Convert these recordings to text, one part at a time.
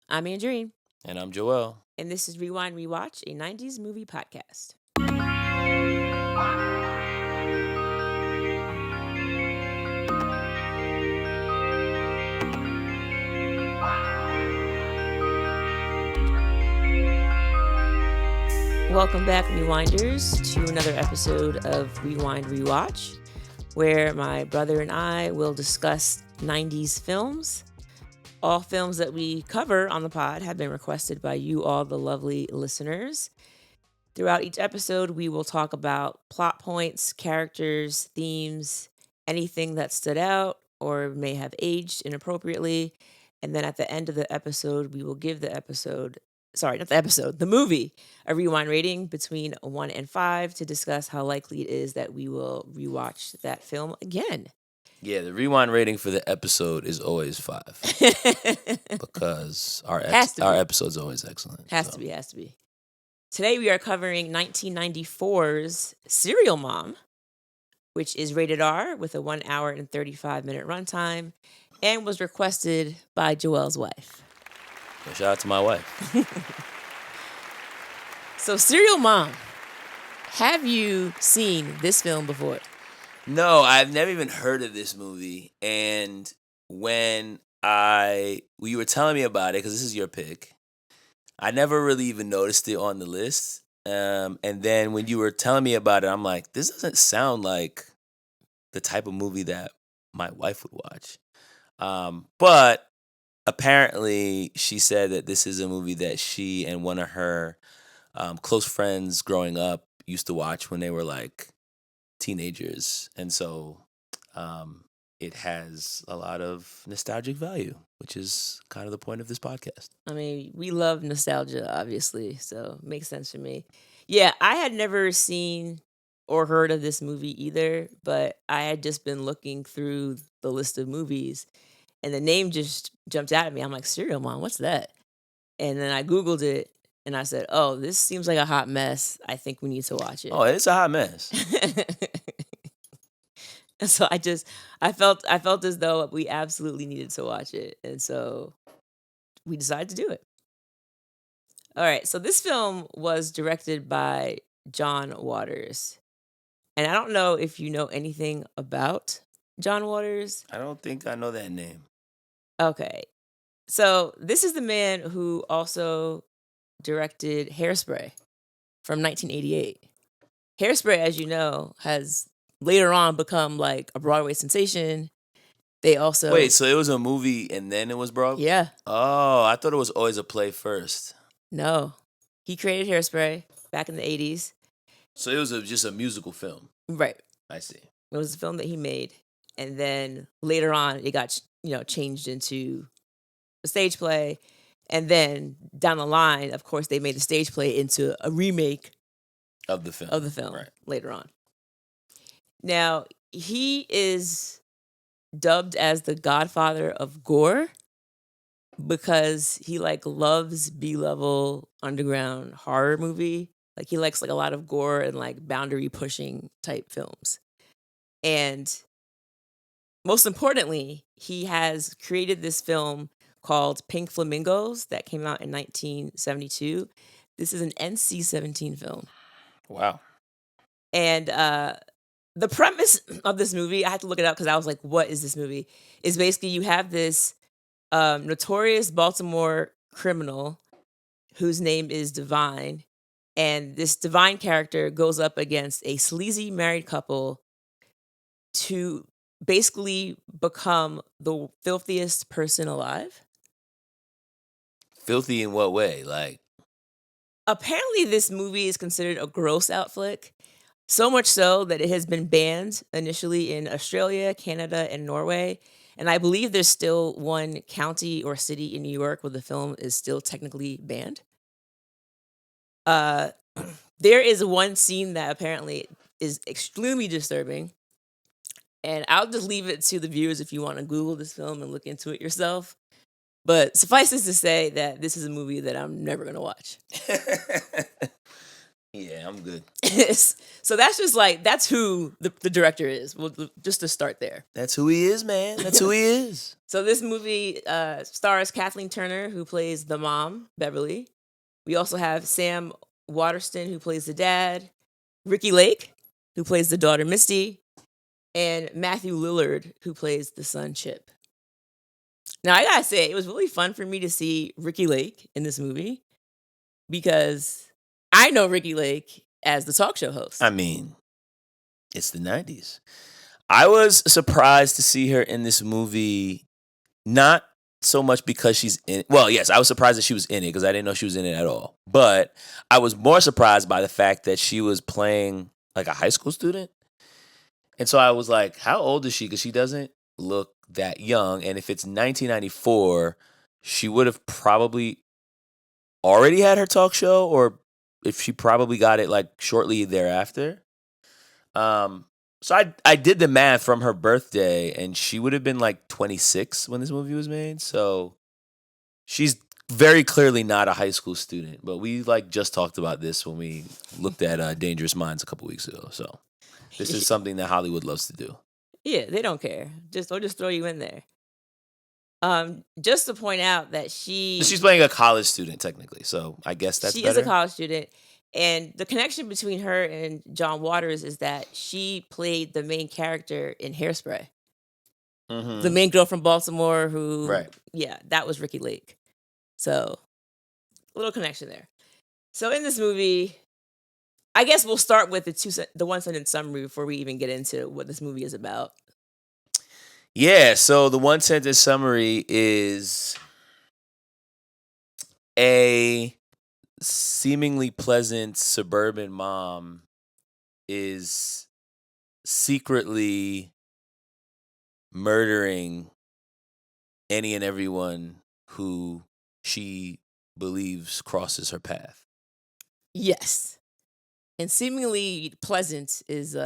I'm Andrene, And I'm Joel. and this is Rewind Rewatch, a 90s movie podcast. Welcome back, Rewinders, to another episode of Rewind Rewatch, where my brother and I will discuss 90s films. All films that we cover on the pod have been requested by you all, the lovely listeners. Throughout each episode, we will talk about plot points, characters, themes, anything that stood out or may have aged inappropriately. And then at the end of the episode, we will give the movie, a rewind rating between 1 and 5 to discuss how likely it is that we will rewatch that film again. Yeah, the rewind rating for the episode is always 5 because our episode's always excellent. Has to be. Today we are covering 1994's Serial Mom, which is rated R with a 1 hour and 35-minute runtime and was requested by Joel's wife. So shout out to my wife. So, Serial Mom, have you seen this film before? No, I've never even heard of this movie. And when you were telling me about it, because this is your pick, I never really even noticed it on the list. And then when you were telling me about it, I'm like, this doesn't sound like the type of movie that my wife would watch. But apparently she said that this is a movie that she and one of her close friends growing up used to watch when they were like teenagers. And so it has a lot of nostalgic value, which is kind of the point of this podcast. I mean, we love nostalgia, obviously, so it makes sense for me. Yeah, I had never seen or heard of this movie either, but I had just been looking through the list of movies, and the name just jumped out at me. I'm like, Serial Mom, what's that? And then I Googled it, and I said, oh, this seems like a hot mess. I think we need to watch it. Oh, it's a hot mess. And so I felt as though we absolutely needed to watch it. And so we decided to do it. All right. So this film was directed by John Waters. And I don't know if you know anything about John Waters. I don't think I know that name. Okay. So this is the man who also directed Hairspray from 1988. Hairspray, as you know, has later on become like a Broadway sensation. They also... Wait, so it was a movie and then it was Broadway? Yeah. Oh, I thought it was always a play first. No. He created Hairspray back in the 80s. So it was just a musical film. Right. I see. It was a film that he made. And then later on, it got changed into a stage play. And then down the line, of course, they made the stage play into a remake of the film. Right. Later on. Now, he is dubbed as the godfather of gore because he loves B-level underground horror movie. Like he likes a lot of gore and boundary pushing type films. And most importantly, he has created this film called Pink Flamingos that came out in 1972. This is an NC-17 film. Wow. And the premise of this movie, I had to look it up because I was like, what is this movie? Is basically you have this notorious Baltimore criminal whose name is Divine. And this Divine character goes up against a sleazy married couple to basically become the filthiest person alive. Filthy in what way? Apparently this movie is considered a gross out flick. So much so that it has been banned initially in Australia, Canada, and Norway. And I believe there's still one county or city in New York where the film is still technically banned. There is one scene that apparently is extremely disturbing. And I'll just leave it to the viewers if you want to Google this film and look into it yourself. But suffice it to say that this is a movie that I'm never going to watch. Yeah, I'm good. So that's just like that's who the director is. Well, just to start there. That's who he is, man. That's who he is. So this movie stars Kathleen Turner, who plays the mom, Beverly. We also have Sam Waterston, who plays the dad, Ricky Lake, who plays the daughter, Misty, and Matthew Lillard, who plays the son, Chip. Now, I gotta say, it was really fun for me to see Ricky Lake in this movie because I know Ricky Lake as the talk show host. I mean, it's the 90s. I was surprised to see her in this movie, not so much because she's in it. Well, yes, I was surprised that she was in it because I didn't know she was in it at all. But I was more surprised by the fact that she was playing like a high school student. And so I was like, how old is she? Because she doesn't look that young. And if it's 1994, she would have probably already had her talk show, or if she probably got it like shortly thereafter. So I did the math from her birthday, and she would have been like 26 when this movie was made. So she's very clearly not a high school student. But we like just talked about this when we looked at Dangerous Minds a couple weeks ago. So this is something that Hollywood loves to do. Yeah, they don't care. They'll just throw you in there. Just to point out that She's playing a college student technically, so I guess that's she better. is a college student, and the connection between her and John Waters is that she played the main character in Hairspray. Mhm. The main girl from Baltimore who, Right. Yeah, that was Ricky Lake. So, a little connection there. So in this movie, I guess we'll start with the one sentence summary before we even get into what this movie is about. Yeah, so the one sentence summary is a seemingly pleasant suburban mom is secretly murdering any and everyone who she believes crosses her path. Yes. And seemingly pleasant is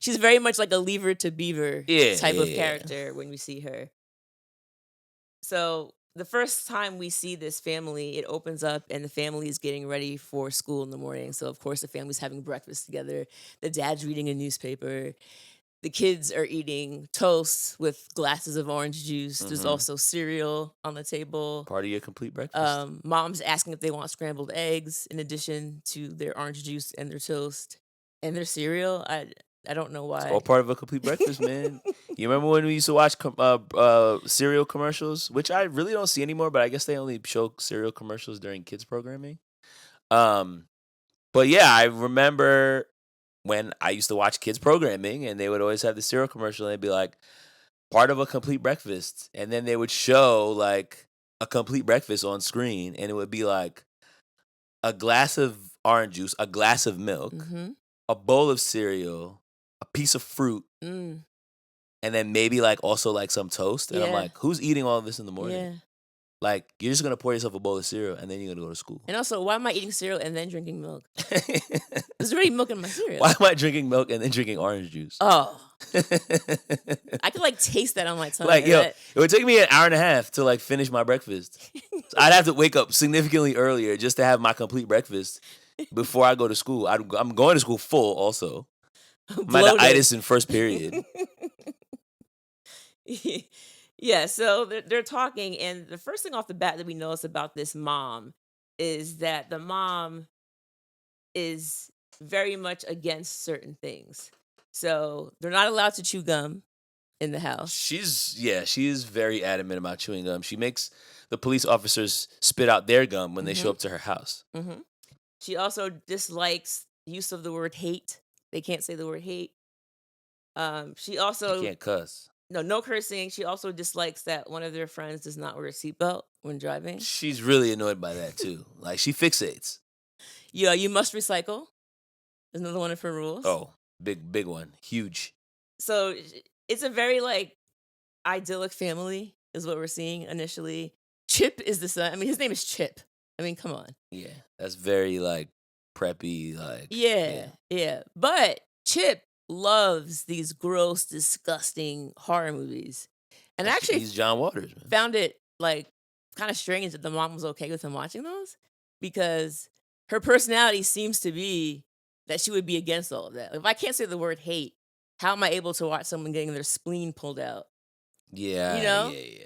she's very much like a Lever to Beaver type of character when we see her. So the first time we see this family, it opens up and the family is getting ready for school in the morning. So of course the family's having breakfast together. The dad's reading a newspaper. The kids are eating toast with glasses of orange juice. There's also cereal on the table. Part of your complete breakfast. Mom's asking if they want scrambled eggs in addition to their orange juice and their toast and their cereal. I don't know why. It's all part of a complete breakfast, man. You remember when we used to watch cereal commercials, which I really don't see anymore, but I guess they only show cereal commercials during kids programming. But yeah, I remember when I used to watch kids programming, and they would always have the cereal commercial, and they'd be like, part of a complete breakfast, and then they would show like a complete breakfast on screen, and it would be like a glass of orange juice, a glass of milk, a bowl of cereal, a piece of fruit, and then maybe like also like some toast. And I'm like, who's eating all of this in the morning? Yeah. Like, you're just gonna pour yourself a bowl of cereal and then you're gonna go to school. And also, why am I eating cereal and then drinking milk? There's already milk in my cereal. Why am I drinking milk and then drinking orange juice? Oh. I could like taste that on my tongue. Like, yo, it would take me an hour and a half to like finish my breakfast. So I'd have to wake up significantly earlier just to have my complete breakfast before I go to school. I'm going to school full also. I'm at itis in first period. Yeah, so they're talking, and the first thing off the bat that we notice about this mom is that the mom is very much against certain things. So they're not allowed to chew gum in the house. She is very adamant about chewing gum. She makes the police officers spit out their gum when they show up to her house. She also dislikes use of the word hate. They can't say the word hate. She also can't cuss. No cursing. She also dislikes that one of their friends does not wear a seatbelt when driving. She's really annoyed by that too. Like, she fixates. Yeah, you must recycle. There's another one of her rules. Oh, big one. Huge. So it's a very like idyllic family is what we're seeing initially. Chip is the son. I mean, his name is Chip. I mean, come on. Yeah, that's very like preppy, like yeah. But Chip loves these gross, disgusting horror movies, and actually, he's John Waters, man. Found it like kind of strange that the mom was okay with him watching those because her personality seems to be that she would be against all of that. If I can't say the word hate, how am I able to watch someone getting their spleen pulled out? Yeah, yeah.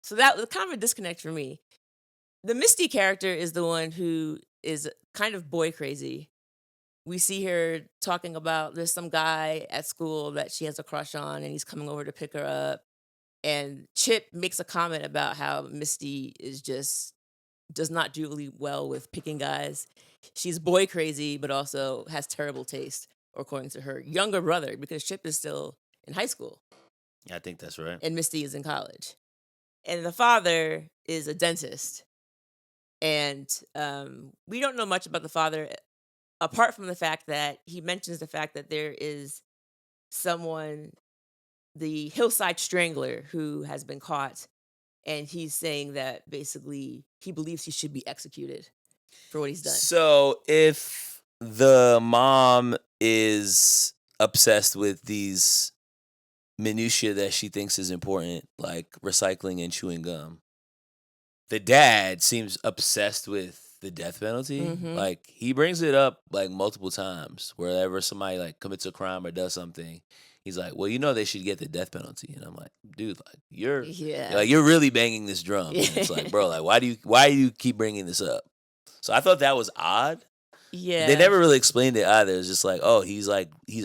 So that was kind of a disconnect for me. The Misty character is the one who is kind of boy crazy. We see her talking about there's some guy at school that she has a crush on, and he's coming over to pick her up. And Chip makes a comment about how Misty does not do really well with picking guys. She's boy crazy, but also has terrible taste, according to her younger brother, because Chip is still in high school I think that's right. and Misty is in college. And the father is a dentist. And we don't know much about the father, apart from the fact that he mentions the fact that there is someone, the hillside strangler, who has been caught. And he's saying that basically he believes he should be executed for what he's done. So if the mom is obsessed with these minutiae that she thinks is important, like recycling and chewing gum, the dad seems obsessed with the death penalty. Mhm. Like he brings it up like multiple times wherever somebody like commits a crime or does something. He's like, well, they should get the death penalty. And I'm like, dude, like you're really banging this drum. And it's like, bro, like why do you keep bringing this up? So I thought that was odd. Yeah. They never really explained it either. It's just like, oh, he's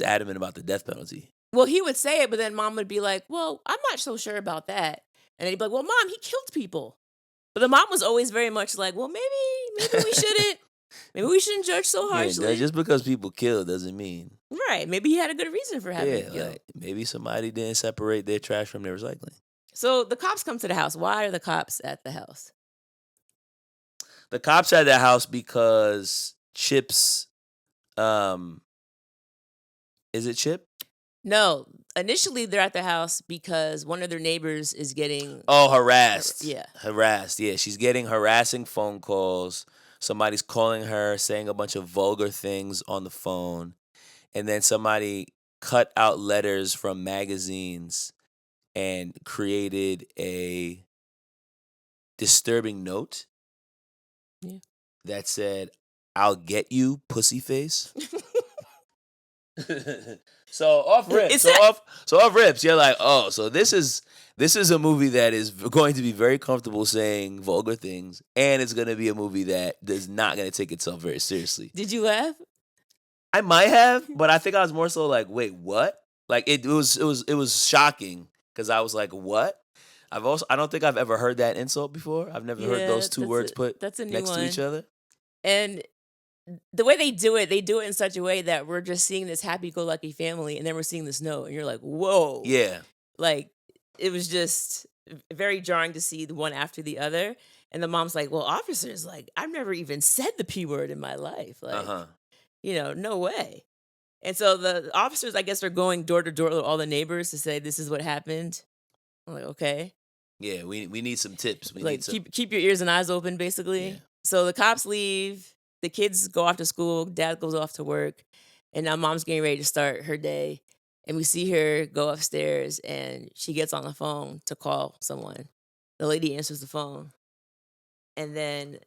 adamant about the death penalty. Well, he would say it, but then mom would be like, well, I'm not so sure about that. And then he'd be like, well, mom, he killed people. But the mom was always very much like, well, maybe we shouldn't. Maybe we shouldn't judge so harshly. Yeah, just because people kill doesn't mean. Right. Maybe he had a good reason for having it killed. Like, maybe somebody didn't separate their trash from their recycling. So the cops come to the house. Why are the cops at the house? The cops at the house because Chip's, is it Chip? No. Initially, they're at the house because one of their neighbors is getting... harassed. Yeah. Harassed, yeah. She's getting harassing phone calls. Somebody's calling her, saying a bunch of vulgar things on the phone. And then somebody cut out letters from magazines and created a disturbing note that said, "I'll get you, pussy face." So off rips. Off rips. You're like, oh, so this is a movie that is going to be very comfortable saying vulgar things, and it's going to be a movie that is not going to take itself very seriously. Did you laugh? I might have, but I think I was more so like, wait, what? Like it was shocking because I was like, what? I don't think I've ever heard that insult before. I've never heard those two words put next to each other. And the way they do it in such a way that we're just seeing this happy-go-lucky family, and then we're seeing this note, and you're like, whoa. Yeah. Like, it was just very jarring to see the one after the other. And the mom's like, well, officers, like, I've never even said the P word in my life. Like, no way. And so the officers, I guess, are going door to door with all the neighbors to say, this is what happened. I'm like, okay. Yeah, we need some tips. We like, need some... keep your ears and eyes open, basically. Yeah. So the cops leave. The kids go off to school. Dad goes off to work. And now mom's getting ready to start her day. And we see her go upstairs, and she gets on the phone to call someone. The lady answers the phone. And then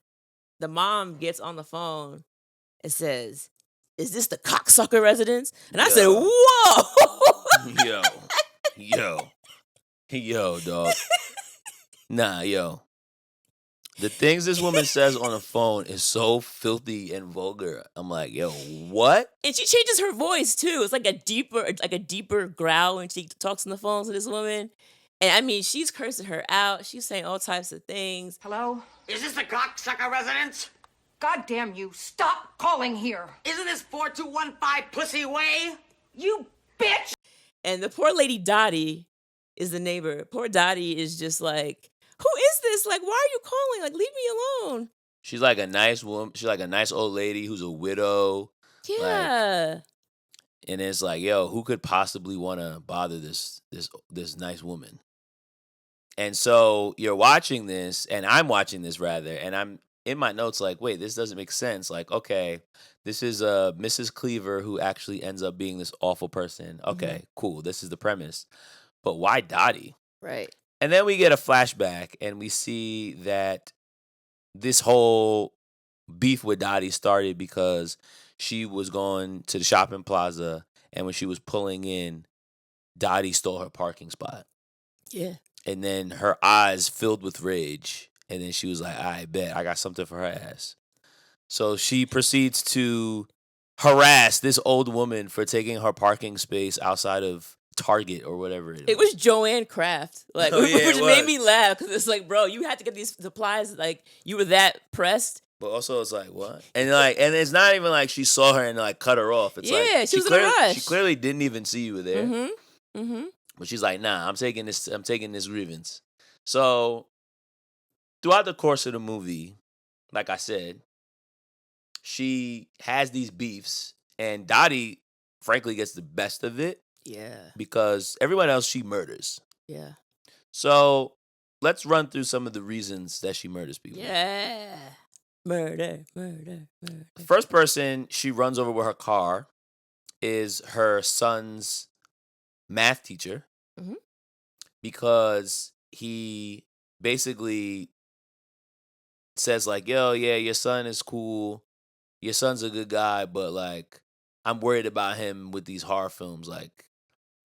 the mom gets on the phone and says, is this the cocksucker residence? And I said, whoa! Yo, dog. Nah, yo. The things this woman says on the phone is so filthy and vulgar. I'm like, yo, what? And she changes her voice too. It's like a deeper growl when she talks on the phone to this woman. And I mean, she's cursing her out. She's saying all types of things. Hello? Is this the cocksucker residence? God damn you, stop calling here. Isn't this 4215 Pussy Way? You bitch! And the poor lady Dottie is the neighbor. Poor Dottie is just like, who is this? Like, why are you calling? Like, leave me alone. She's like a nice woman. She's like a nice old lady who's a widow. Yeah. Like, and it's like, yo, who could possibly want to bother this nice woman? And so you're watching this, and I'm watching this rather, and I'm in my notes like, wait, this doesn't make sense. Like, okay, this is Mrs. Cleaver who actually ends up being this awful person. Okay, cool. This is the premise. But why Dottie? Right. And then we get a flashback, and we see that this whole beef with Dottie started because she was going to the shopping plaza, and when she was pulling in, Dottie stole her parking spot. Yeah. And then her eyes filled with rage. And then she was like, I bet I got something for her ass. So she proceeds to harass this old woman for taking her parking space outside of Target or whatever it It was Joanne Kraft, like, Oh, yeah, which it made was. me laugh because it's like, bro, you had to get these supplies. Like, you were that pressed. But also it's like, what? And it's not even like she saw her and like cut her off. It's like Yeah, she was in a rush. She clearly didn't even see you were there. Mm-hmm. Mm-hmm. But she's like, nah, I'm taking this grievance. So throughout the course of the movie, like I said, she has these beefs, and Dottie, frankly, gets the best of it Yeah. because everyone else she murders. Yeah. So let's run through some of the reasons that she murders people. Yeah. Murder. The first person she runs over with her car is her son's math teacher Mhm. because he basically says like, yo, yeah, your son is cool. Your son's a good guy, but like I'm worried about him with these horror films. Like,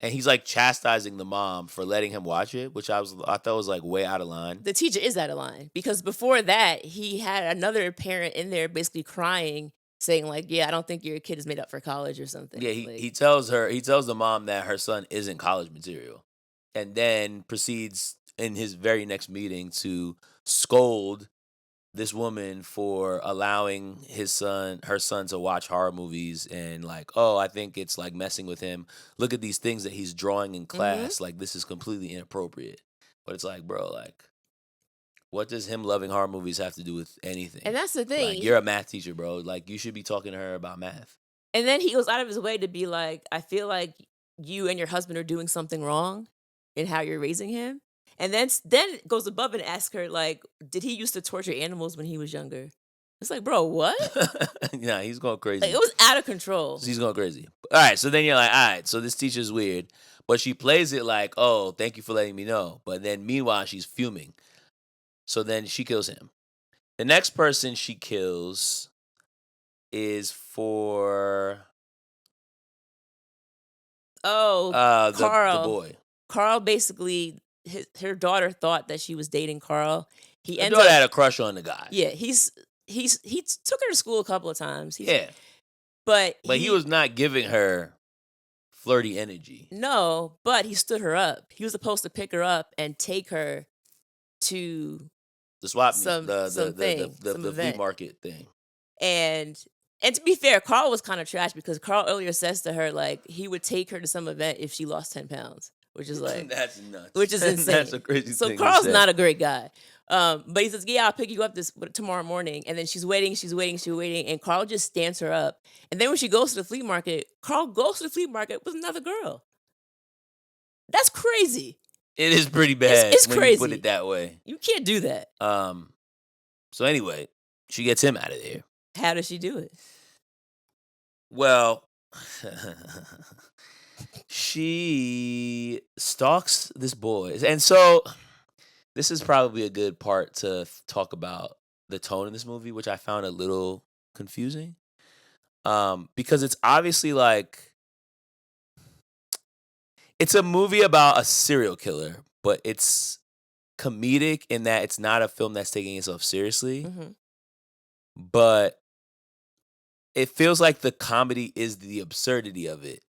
and he's like chastising the mom for letting him watch it, which I thought was like way out of line. The teacher is out of line because before that, he had another parent in there basically crying, saying like, yeah, I don't think your kid is made up for college or something. Yeah, Like, he tells the mom that her son isn't college material, and then proceeds in his very next meeting to scold this woman for allowing her son to watch horror movies, and like, oh, I think it's like messing with him. Look at these things that he's drawing in class. Like, this is completely inappropriate. But it's like, bro, like, what does him loving horror movies have to do with anything? And that's the thing. Like, you're a math teacher, bro. Like, you should be talking to her about math. And then he goes out of his way to be like, I feel like you and your husband are doing something wrong in how you're raising him. And then goes above and asks her, like, did he used to torture animals when he was younger? It's like, bro, what? Nah, he's going crazy. Like, it was out of control. He's going crazy. All right, so then you're like, all right, so this teacher's weird. But she plays it like, oh, thank you for letting me know. But then meanwhile, she's fuming. So then she kills him. The next person she kills is for Carl. the boy. Carl basically, her daughter thought that she was dating Carl. Her daughter had a crush on the guy. Yeah, he took her to school a couple of times. But he was not giving her flirty energy. No, but he stood her up. He was supposed to pick her up and take her to the swap the flea market thing. And to be fair, Carl was kind of trash because Carl earlier says to her like he would take her to some event if she lost 10 pounds, which is like that's nuts. Which is insane. That's a crazy thing. So Carl's not a great guy. But he says, yeah, I'll pick you up tomorrow morning. And then she's waiting, and Carl just stands her up. And then when she goes to the flea market, Carl goes to the flea market with another girl. That's crazy. It is pretty bad. It's when crazy. You put it that way. You can't do that. So anyway, she gets him out of there. How does she do it? Well, she stalks this boy. And so this is probably a good part to talk about the tone in this movie, which I found a little confusing. Because it's obviously like, it's a movie about a serial killer, but it's comedic in that it's not a film that's taking itself seriously. Mm-hmm. But it feels like the comedy is the absurdity of it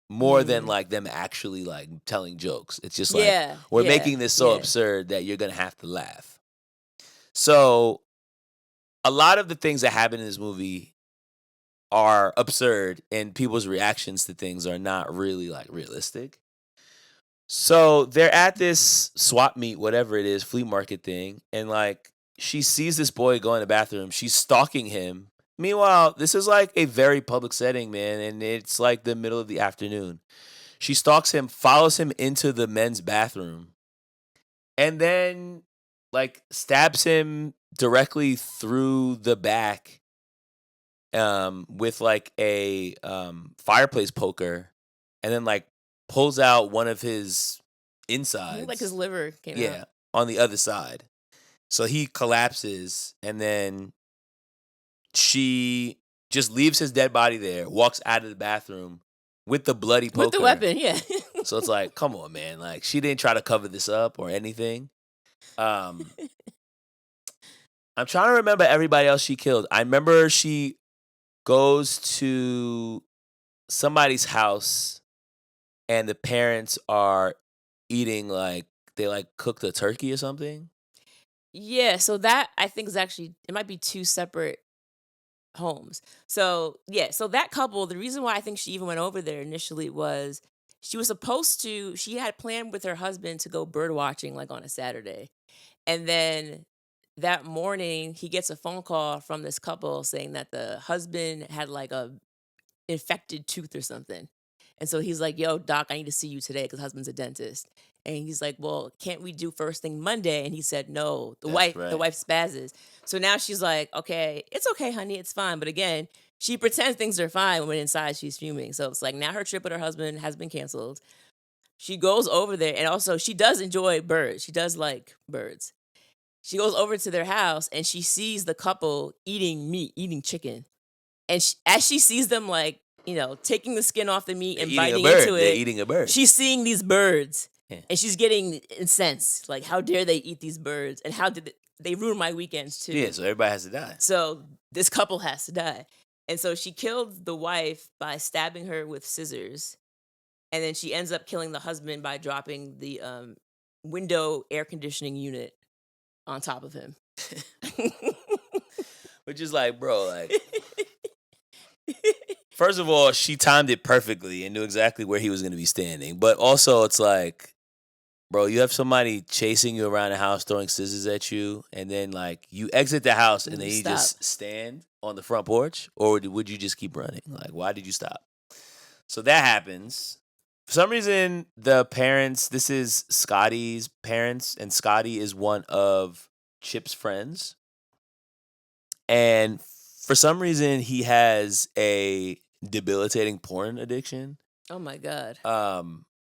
more than like them actually like telling jokes. It's just like, we're making this so absurd that you're going to have to laugh. So a lot of the things that happen in this movie are absurd and people's reactions to things are not really like realistic. So they're at this swap meet, whatever it is, flea market thing. And like, she sees this boy go in the bathroom. She's stalking him. Meanwhile, this is like a very public setting, man. And it's like the middle of the afternoon. She stalks him, follows him into the men's bathroom, and then like stabs him directly through the back with like a fireplace poker, and then like pulls out one of his insides. Like his liver came out. Yeah, on the other side. So he collapses, and then she just leaves his dead body there, walks out of the bathroom with the bloody poker. With the weapon, yeah. So it's like, come on, man. Like, she didn't try to cover this up or anything. I'm trying to remember everybody else she killed. I remember she goes to somebody's house and the parents are eating, like, they, like, cooked a turkey or something. Yeah, so that I think is actually, it might be two separate homes. So, yeah, so that couple, the reason why I think she even went over there initially was she was supposed to, she had planned with her husband to go bird watching like on a Saturday. And then that morning, he gets a phone call from this couple saying that the husband had like a infected tooth or something. And so he's like, "Yo, doc, I need to see you today because husband's a dentist." And he's like, "Well, can't we do first thing Monday?" And he said, "No." The That's the right. wife spazzes. So now she's like, "Okay, it's okay, honey, it's fine." But again, she pretends things are fine when inside she's fuming. So it's like now her trip with her husband has been canceled. She goes over there, and also she does enjoy birds. She does like birds. She goes over to their house and she sees the couple eating meat, eating chicken. And as she sees them, like, taking the skin off the meat They're and eating a biting bird. into They're it, eating a bird. she's seeing these birds. Yeah. And she's getting incensed. Like, how dare they eat these birds? And how did they ruin my weekends, too? Yeah, so everybody has to die. So this couple has to die. And so she killed the wife by stabbing her with scissors. And then she ends up killing the husband by dropping the window air conditioning unit on top of him. Which is like, bro, like, first of all, she timed it perfectly and knew exactly where he was going to be standing. But also, it's like, bro, you have somebody chasing you around the house, throwing scissors at you, and then, like, you exit the house and then you just stand on the front porch? Or would you just keep running? Like, why did you stop? So that happens. For some reason, the parents, this is Scotty's parents, and Scotty is one of Chip's friends. And for some reason, he has a debilitating porn addiction. Oh my God.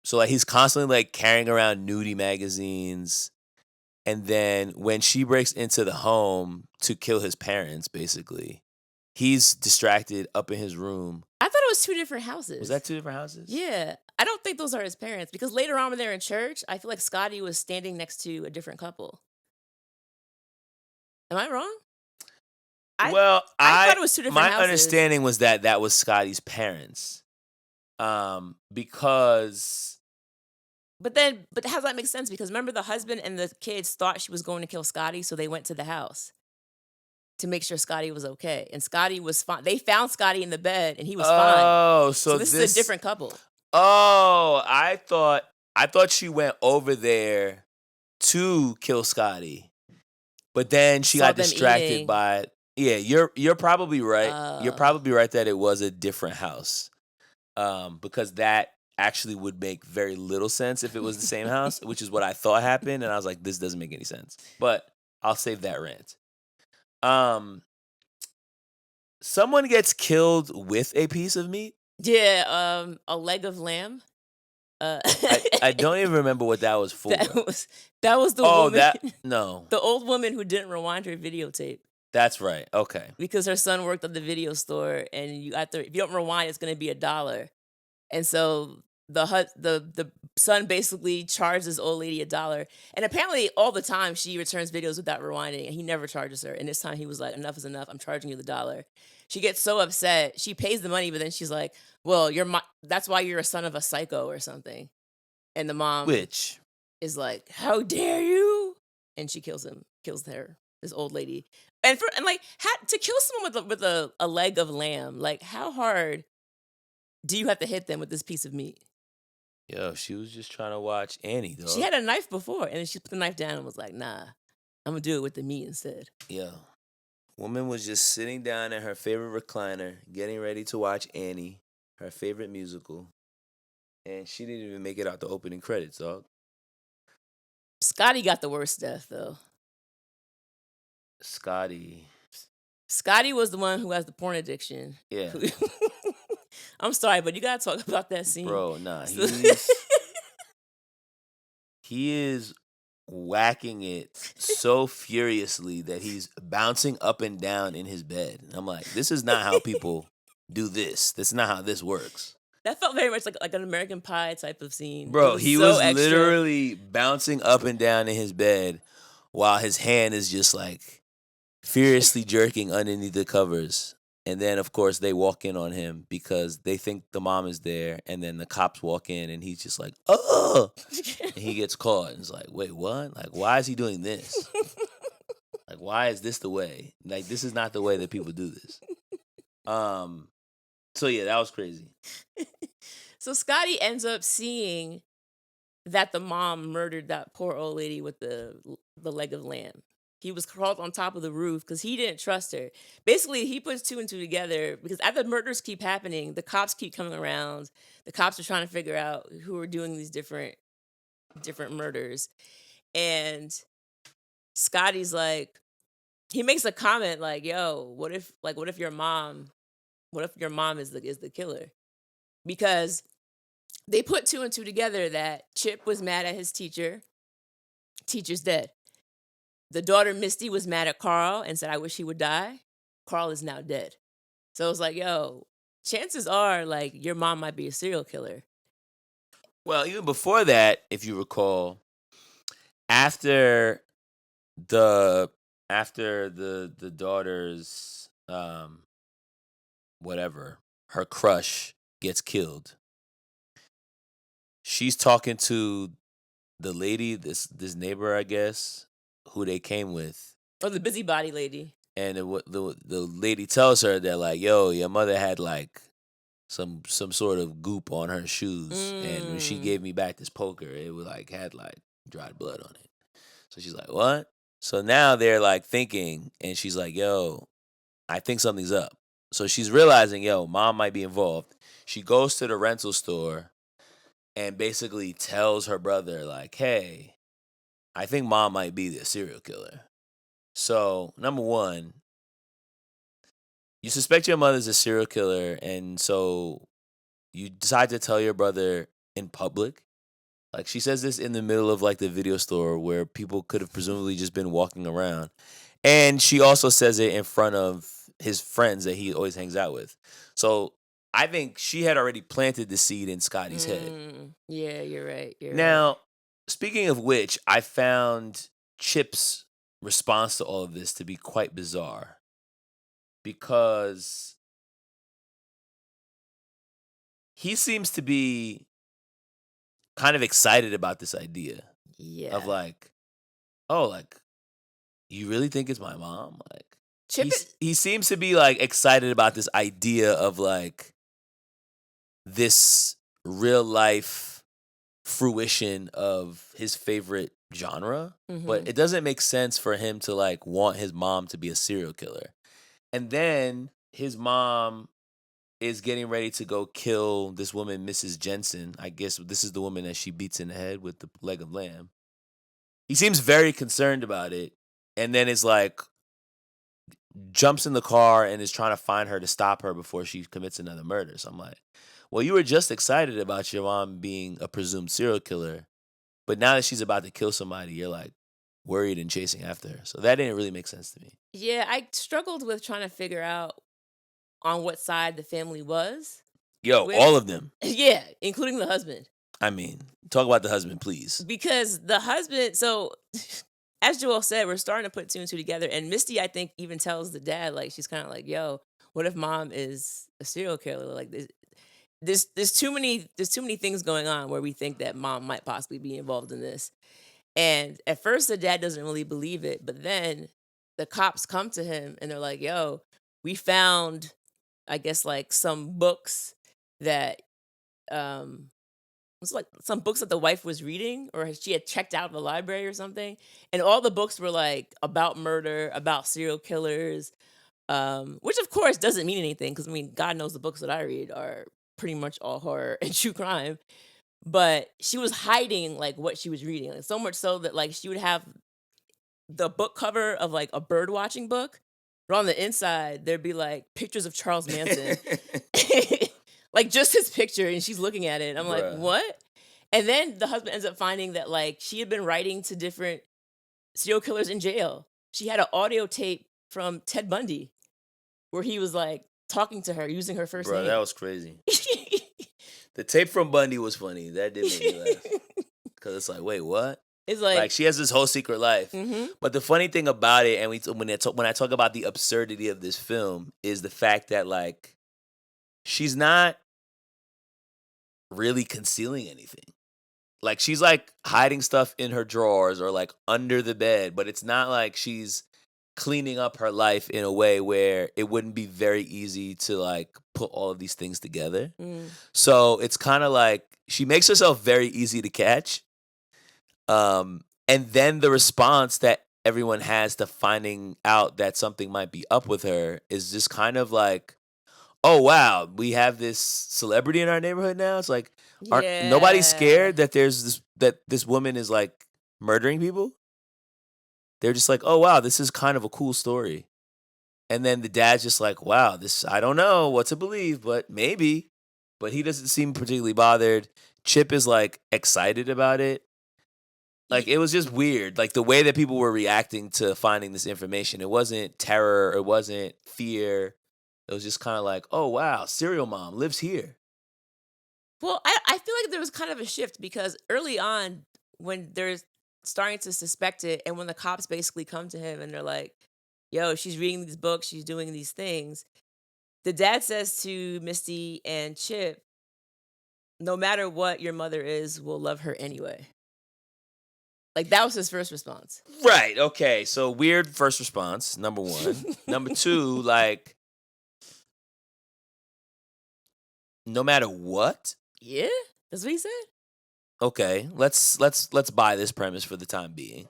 So like he's constantly like carrying around nudie magazines. And then when she breaks into the home to kill his parents, basically, he's distracted up in his room. I thought it was two different houses. Was that two different houses? Yeah. I don't think those are his parents because later on when they're in church, I feel like Scotty was standing next to a different couple. Am I wrong? I thought it was two different houses. My understanding was that was Scotty's parents. Because... But how does that make sense? Because remember the husband and the kids thought she was going to kill Scotty, so they went to the house to make sure Scotty was okay. And Scotty was fine. They found Scotty in the bed and he was fine. Oh, so this is a different couple. Oh, I thought she went over there to kill Scotty. But then she got distracted by... Yeah, you're probably right. You're probably right that it was a different house. Because that actually would make very little sense if it was the same house, which is what I thought happened, and I was like, this doesn't make any sense. But I'll save that rant. Someone gets killed with a piece of meat? Yeah, a leg of lamb. I don't even remember what that was for. That was the woman. No. The old woman who didn't rewind her videotape. That's right. Okay. Because her son worked at the video store, and if you don't rewind, it's going to be $1. And so the son basically charges this old lady $1. And apparently all the time she returns videos without rewinding, and he never charges her. And this time he was like, "Enough is enough. I'm charging you the $1." She gets so upset. She pays the money, but then she's like, "Well, that's why you're a son of a psycho or something." And the mom is like, "How dare you?" And she kills her, this old lady. And to kill someone with a leg of lamb, like how hard do you have to hit them with this piece of meat? Yo, she was just trying to watch Annie, though. She had a knife before, and then she put the knife down and was like, "Nah, I'm gonna do it with the meat instead." Yo, woman was just sitting down in her favorite recliner, getting ready to watch Annie, her favorite musical, and she didn't even make it out the opening credits, dog. Scotty got the worst death, though. Scotty was the one who has the porn addiction. Yeah. I'm sorry, but you gotta talk about that scene. Bro, nah. He is whacking it so furiously that he's bouncing up and down in his bed. And I'm like, this is not how people do this. That's not how this works. That felt very much like an American Pie type of scene. It Bro, was he so was extra. literally bouncing up and down in his bed while his hand is just like furiously jerking underneath the covers. And then, of course, they walk in on him because they think the mom is there. And then the cops walk in and he's just like, oh, and he gets caught. And it's like, wait, what? Like, why is he doing this? Like, why is this the way? Like, this is not the way that people do this. So yeah, that was crazy. So Scotty ends up seeing that the mom murdered that poor old lady with the leg of lamb. He was crawled on top of the roof because he didn't trust her. Basically, he puts two and two together because as the murders keep happening, the cops keep coming around. The cops are trying to figure out who are doing these different murders. And Scotty's like, he makes a comment like, yo, what if your mom is the killer? Because they put two and two together that Chip was mad at his teacher. Teacher's dead. The daughter, Misty, was mad at Carl and said, I wish he would die. Carl is now dead. So it's like, yo, chances are, like, your mom might be a serial killer. Well, even before that, if you recall, after the daughter's whatever, her crush gets killed, she's talking to the lady, this neighbor, I guess, who they came with. Oh, the busybody lady. And the lady tells her that, like, yo, your mother had like some sort of goop on her shoes, and when she gave me back this poker, it was like had like dried blood on it. So she's like, what? So now they're like thinking, and she's like, yo, I think something's up. So she's realizing, yo, mom might be involved. She goes to the rental store and basically tells her brother, like, hey, I think mom might be the serial killer. So, number one, you suspect your mother's a serial killer, and so you decide to tell your brother in public. Like, she says this in the middle of, like, the video store where people could have presumably just been walking around. And she also says it in front of his friends that he always hangs out with. So, I think she had already planted the seed in Scotty's head. Yeah, you're right. Now, speaking of which, I found Chip's response to all of this to be quite bizarre because he seems to be kind of excited about this idea of like, oh, like, you really think it's my mom? Like, Chip he seems to be like excited about this idea of like this real life fruition of his favorite genre, but it doesn't make sense for him to like want his mom to be a serial killer. And then his mom is getting ready to go kill this woman, Mrs. Jensen. I guess this is the woman that she beats in the head with the leg of lamb. He seems very concerned about it, and then is like jumps in the car and is trying to find her to stop her before she commits another murder. So I'm like, well, you were just excited about your mom being a presumed serial killer, but now that she's about to kill somebody, you're like worried and chasing after her. So that didn't really make sense to me. Yeah, I struggled with trying to figure out on what side the family was. Yo, all of them. Yeah, including the husband. I mean, talk about the husband, please. Because the husband, so as Joel said, we're starting to put two and two together. And Misty, I think, even tells the dad, like, she's kind of like, yo, what if mom is a serial killer? Like, there's too many things going on where we think that mom might possibly be involved in this. And at first the dad doesn't really believe it, but then the cops come to him and they're like, yo, we found, I guess, like some books that it was like some books that the wife was reading, or she had checked out of the library or something, and all the books were like about murder, about serial killers, which of course doesn't mean anything because I mean, God knows the books that I read are pretty much all horror and true crime. But she was hiding like what she was reading, like, so much so that like she would have the book cover of like a bird watching book, but on the inside there'd be like pictures of Charles Manson. Like just his picture, and she's looking at it. I'm like, what? And then the husband ends up finding that like she had been writing to different serial killers in jail. She had an audio tape from Ted Bundy where he was like talking to her using her first Bro, name. that was crazy. The tape from Bundy was funny. That did make me laugh. Because it's like, wait, what? It's Like she has this whole secret life. Mhm. But the funny thing about it, and when I talk about the absurdity of this film, is the fact that like she's not really concealing anything. Like she's like hiding stuff in her drawers or like under the bed, but it's not like she's cleaning up her life in a way where it wouldn't be very easy to like put all of these things together. Mm. So it's kind of like she makes herself very easy to catch. And then the response that everyone has to finding out that something might be up with her is just kind of like, oh wow, we have this celebrity in our neighborhood now. It's like, aren't nobody's scared that this woman is like murdering people? They're just like, oh wow, this is kind of a cool story. And then the dad's just like, wow, this I don't know what to believe, but maybe. But he doesn't seem particularly bothered. Chip is like excited about it. Like it was just weird. Like the way that people were reacting to finding this information. It wasn't terror, it wasn't fear. It was just kind of like, oh wow, serial mom lives here. Well, I feel like there was kind of a shift because early on, when they're starting to suspect it, and when the cops basically come to him and they're like, yo, she's reading these books, she's doing these things, the dad says to Misty and Chip, no matter what your mother is, we'll love her anyway. Like, that was his first response. Right, okay. So weird first response, number one. Number two, like, no matter what? Yeah, that's what he said. Okay, let's buy this premise for the time being.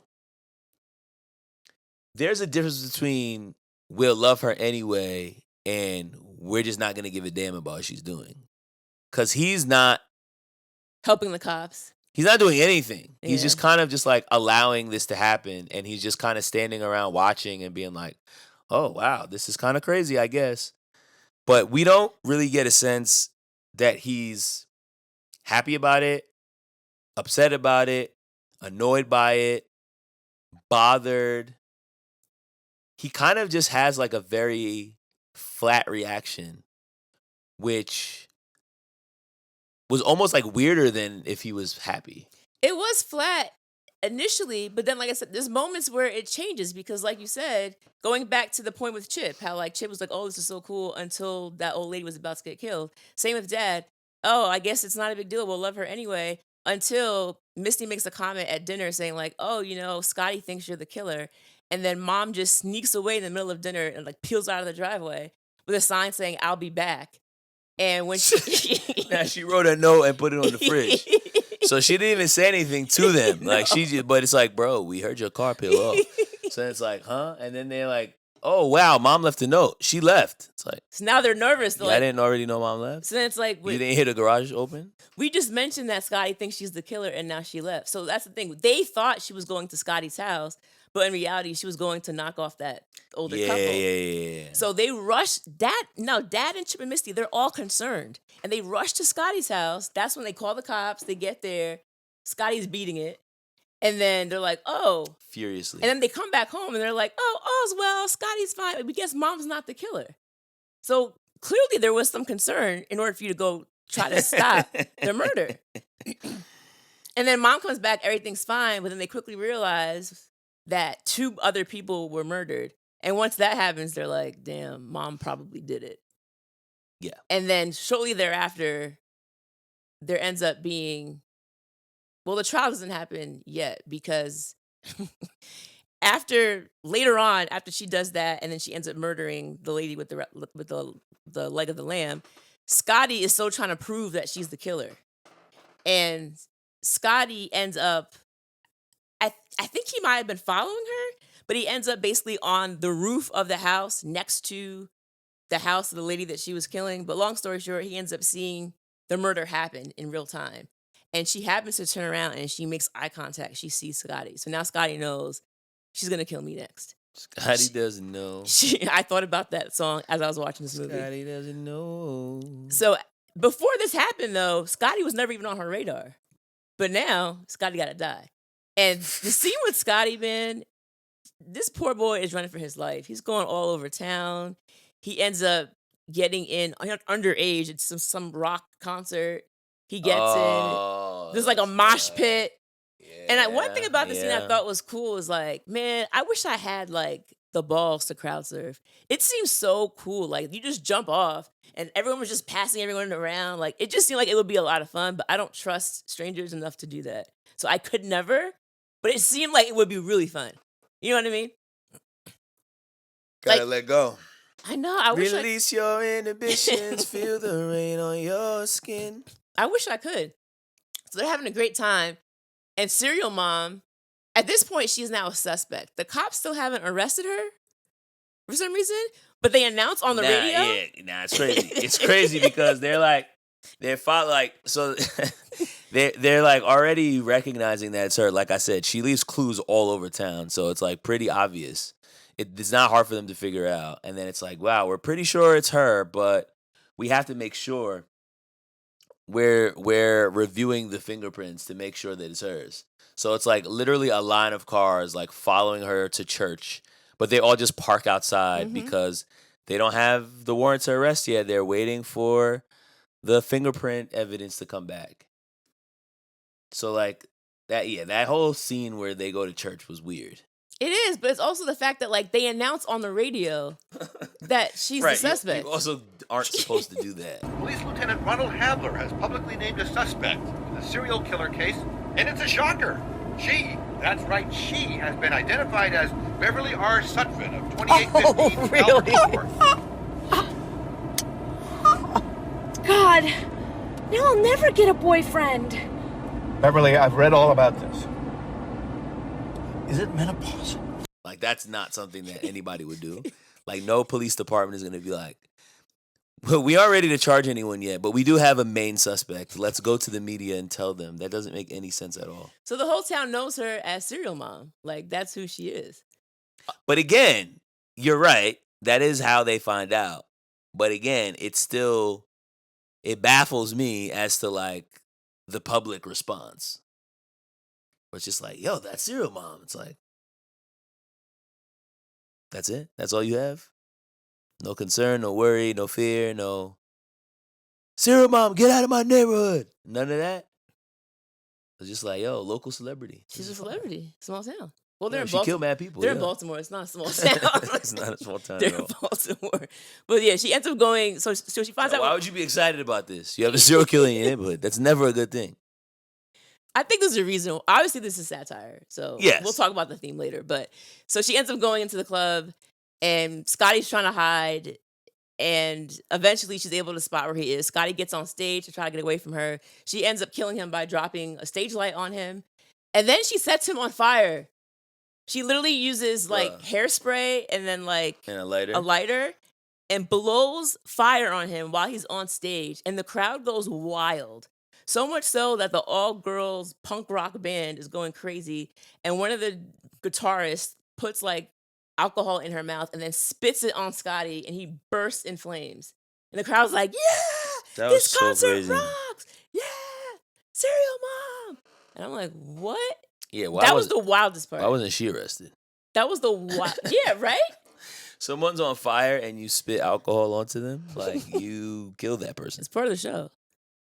There's a difference between we'll love her anyway and we're just not gonna give a damn about what she's doing. Cause he's not helping the cops. He's not doing anything. Yeah. He's just kind of just like allowing this to happen, and he's just kind of standing around watching and being like, "Oh wow, this is kind of crazy, I guess." But we don't really get a sense that he's happy about it, upset about it, annoyed by it, bothered. He kind of just has like a very flat reaction, which was almost like weirder than if he was happy. It was flat initially, but then like I said, there's moments where it changes because like you said, going back to the point with Chip, how like Chip was like, oh, this is so cool until that old lady was about to get killed. Same with Dad. Oh, I guess it's not a big deal. We'll love her anyway. Until Misty makes a comment at dinner saying like, oh, you know, Scotty thinks you're the killer. And then Mom just sneaks away in the middle of dinner and like peels out of the driveway with a sign saying, I'll be back. And when now she wrote a note and put it on the fridge, so she didn't even say anything to them. Like she just, but it's like, bro, we heard your car peel off. So it's like, huh? And then they're like, oh wow, Mom left a note. She left. It's like, so now they're nervous. They're I didn't already know Mom left. So then it's like, you didn't hear the garage open. We just mentioned that Scotty thinks she's the killer, and now she left. So that's the thing. They thought she was going to Scotty's house, but in reality, she was going to knock off that older couple. Yeah. So they rushed. Dad and Chip and Misty, they're all concerned. And they rush to Scotty's house. That's when they call the cops. They get there. Scotty's beating it. And then they're like, oh. Furiously. And then they come back home and they're like, oh, all's well. Scotty's fine. We guess Mom's not the killer. So clearly there was some concern in order for you to go try to stop the murder. And then Mom comes back. Everything's fine. But then they quickly realize that 2 other people were murdered. And once that happens, they're like, damn, Mom probably did it. Yeah. And then shortly thereafter, there ends up being, well, the trial doesn't happen yet because later on, after she does that, and then she ends up murdering the lady with the leg of the lamb, Scotty is still trying to prove that she's the killer. And Scotty ends up, I think he might have been following her, but he ends up basically on the roof of the house next to the house of the lady that she was killing. But long story short, he ends up seeing the murder happen in real time. And she happens to turn around and she makes eye contact. She sees Scotty. So now Scotty knows she's going to kill me next. Scotty doesn't know. I thought about that song as I was watching this movie. Scotty doesn't know. So before this happened, though, Scotty was never even on her radar. But now Scotty gotta die. And the scene with Scotty, man, this poor boy is running for his life. He's going all over town. He ends up getting in underage at some rock concert. He gets in. There's like a that's mosh bad. pit. And one thing about the scene I yeah. thought was cool is like, man, I wish I had like the balls to crowd surf. It seems so cool. Like you just jump off and everyone was just passing everyone around. Like it just seemed like it would be a lot of fun, but I don't trust strangers enough to do that. So I could never, but it seemed like it would be really fun. You know what I mean? Gotta like- let go. I know. I wish Release your inhibitions. Feel the rain on your skin. I wish I could. So they're having a great time. And Serial Mom, at this point, she's now a suspect. The cops still haven't arrested her for some reason, but they announce on the radio. Yeah, it's crazy. It's crazy because they're like like they're like already recognizing that it's her. Like I said, she leaves clues all over town, so it's like pretty obvious. It's not hard for them to figure out. And then it's like, wow, we're pretty sure it's her, but we have to make sure we're reviewing the fingerprints to make sure that it's hers. So it's like literally a line of cars like following her to church, but they all just park outside because they don't have the warrant to arrest yet. They're waiting for the fingerprint evidence to come back. So like that whole scene where they go to church was weird. It is, but it's also the fact that like they announce on the radio that she's the suspect. You also aren't supposed to do that. Police Lieutenant Ronald Havler has publicly named a suspect in the serial killer case, and it's a shocker. That's right, she has been identified as Beverly R. Sutphin of 2815 Albert Court. God, now I'll never get a boyfriend. Beverly, I've read all about this. Is it menopause? Like that's not something that anybody would do. Like no police department is gonna be like, well, we aren't ready to charge anyone yet, but we do have a main suspect. Let's go to the media and tell them. That doesn't make any sense at all. So the whole town knows her as Serial Mom. Like that's who she is. But again, you're right. That is how they find out. But again, it baffles me as to like the public response. It's just like, yo, that's Serial Mom. It's like, that's it? That's all you have? No concern, no worry, no fear, no Serial Mom, get out of my neighborhood. None of that. It's just like, yo, local celebrity. She's a celebrity. Small town. Well, they're Yeah, in she Baltimore. killed mad people. They're in yeah. Baltimore. It's not a small town. It's not a small town They're at in all. Baltimore. But yeah, she ends up going. So she finds out. Why would you be excited about this? You have a serial killer in your neighborhood. That's never a good thing. I think there's a reason. Obviously, this is satire. So Yes. we'll talk about the theme later. But so she ends up going into the club, and Scotty's trying to hide. And eventually, she's able to spot where he is. Scotty gets on stage to try to get away from her. She ends up killing him by dropping a stage light on him. And then she sets him on fire. She literally uses like hairspray and then like And a lighter. a lighter and blows fire on him while he's on stage. And the crowd goes wild. So much so that the all-girls punk rock band is going crazy. And one of the guitarists puts like alcohol in her mouth and then spits it on Scotty and he bursts in flames. And the crowd's like, yeah, That this was so concert crazy. rocks. Yeah, Serial Mom. And I'm like, what? Yeah, That was the wildest part. Why wasn't she arrested? That was the wild. Yeah, right? Someone's on fire and you spit alcohol onto them. Like you killed that person. It's part of the show.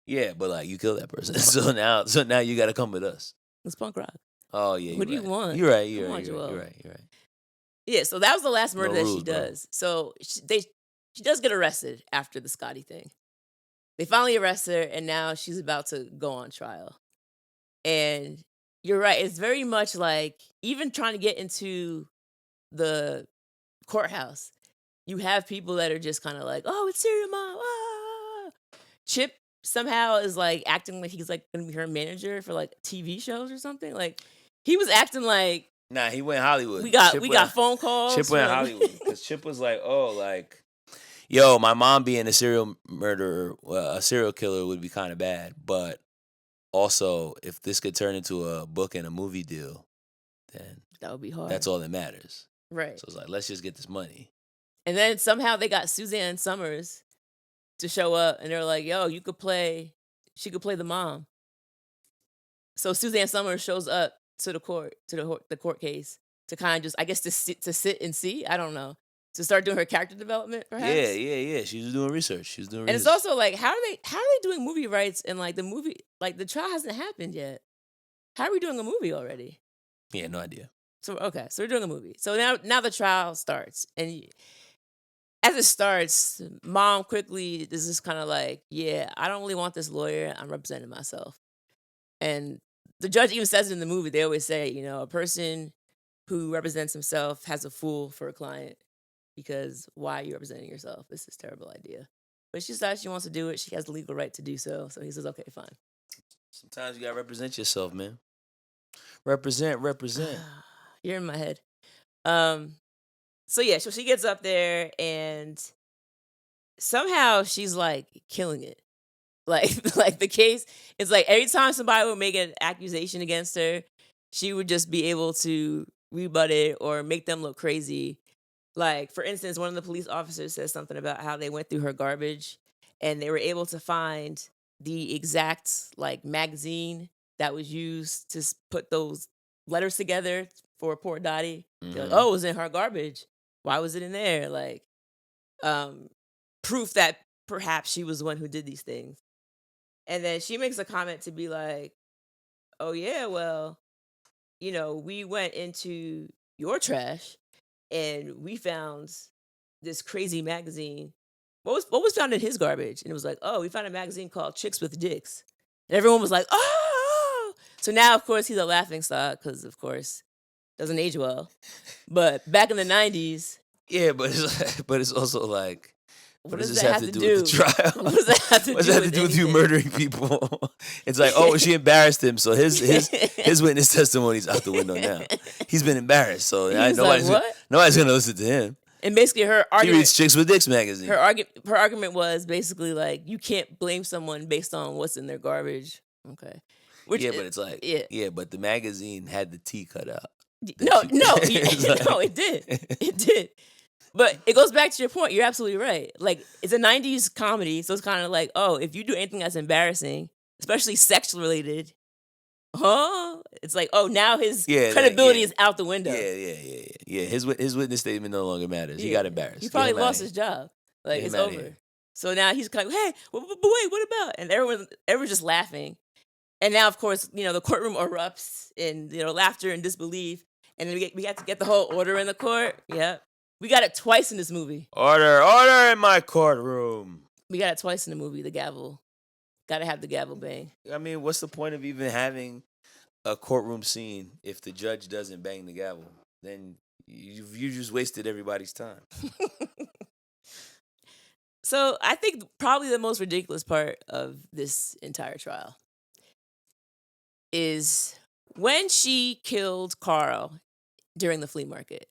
Yeah, but like you killed that person. So now you got to come with us. It's punk rock. Oh yeah. What do you're you right. want? You're right. You're Come right. on, You're right. Joel. You're right. You're right. Yeah, so that was the last murder No that rules, she bro. does. So she does get arrested after the Scotty thing. They finally arrest her, and now she's about to go on trial. And you're right. It's very much like even trying to get into the courthouse, you have people that are just kind of like, oh, it's Serial Mom. Ah. Chip somehow is like acting like he's like going to be her manager for like TV shows or something. Like he was acting like Nah, he went Hollywood. we got phone calls. Chip went from- Hollywood because Chip was like, oh, like, yo, my mom being a serial murderer, a serial killer would be kind of bad, but also if this could turn into a book and a movie deal, then That would be hard. that's all that matters. Right. So it's like, let's just get this money. And then somehow they got Suzanne Summers to show up, and they're like, "Yo, she could play the mom." So Suzanne Summers shows up to the court case to kind of just, I guess, to sit and see. I don't know, to start doing her character development, Yeah, perhaps. yeah. She was doing research. She was doing And it's research. also like, how are they doing movie rights and like the trial hasn't happened yet? How are we doing a movie already? Yeah, no idea. So okay, so we're doing a movie. So now the trial starts, and as it starts, mom quickly is just kind of like, yeah, I don't really want this lawyer. I'm representing myself. And the judge even says it in the movie. They always say, a person who represents himself has a fool for a client, because why are you representing yourself? This is a terrible idea. But she decides she wants to do it. She has the legal right to do so. So he says, okay, fine. Sometimes you gotta represent yourself, man. Represent. You're in my head. So yeah, so she gets up there and somehow she's like killing it. Like like the case, it's like every time somebody would make an accusation against her, she would just be able to rebut it or make them look crazy. Like, for instance, one of the police officers says something about how they went through her garbage and they were able to find the exact like magazine that was used to put those letters together for poor Dottie. They're like, oh, it was in her garbage. Why was it in there? Like, proof that perhaps she was the one who did these things. And then she makes a comment to be like, oh, yeah, well, we went into your trash and we found this crazy magazine. What was found in his garbage? And it was like, oh, we found a magazine called Chicks with Dicks. And everyone was like, oh. So now, of course, he's a laughing stock because, of course, doesn't age well. But back in the 90s. Yeah, but it's also like, what does this that have to do with the trial? What does that have to What does that have to do with you murdering people? It's like, oh, she embarrassed him, so his witness testimony's out the window now. He's been embarrassed, so nobody's gonna listen to him. And basically, her He argument. reads Chicks with Dicks magazine. Her argument was basically like, you can't blame someone based on what's in their garbage. Okay. But it's like, yeah, but the magazine had the T cut out. No, it did. It did. But it goes back to your point. You're absolutely right. Like, it's a 90s comedy, so it's kind of like, oh, if you do anything that's embarrassing, especially sex related, it's like, oh, now his credibility is out the window. Yeah. His witness statement no longer matters. He got embarrassed. He probably lost his job. Like, it's over. So now he's kind of, hey, but wait, what about? And everyone's just laughing. And now, of course, the courtroom erupts in laughter and disbelief. And then we got to get the whole order in the court. Yep. We got it twice in this movie. Order in my courtroom. We got it twice in the movie, the gavel. Got to have the gavel bang. I mean, what's the point of even having a courtroom scene if the judge doesn't bang the gavel? Then you just wasted everybody's time. So I think probably the most ridiculous part of this entire trial is when she killed Carl during the flea market.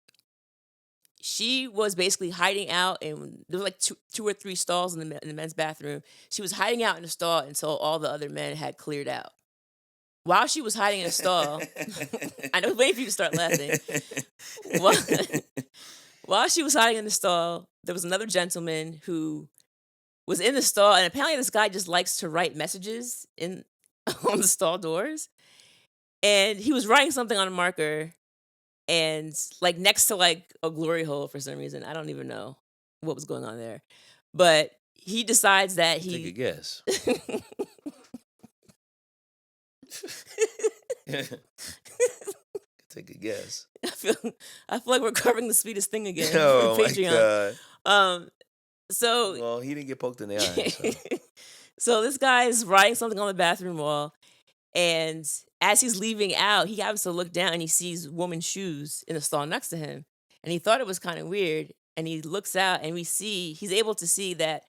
She was basically hiding out, and there was like two or three stalls in the men's bathroom. She was hiding out in the stall until all the other men had cleared out. While she was hiding in the stall, I was waiting for you to start laughing. While she was hiding in the stall, there was another gentleman who was in the stall, and apparently this guy just likes to write messages on the stall doors. And he was writing something on a marker, and like next to like a glory hole for some reason. I don't even know what was going on there. But he decides that he... Take a guess. Take a guess. I feel like we're covering the sweetest thing again. Oh my God. Well, he didn't get poked in the eye. So. So this guy is writing something on the bathroom wall, and as he's leaving out, he happens to look down and he sees woman's shoes in the stall next to him. And he thought it was kind of weird. And he looks out and he's able to see that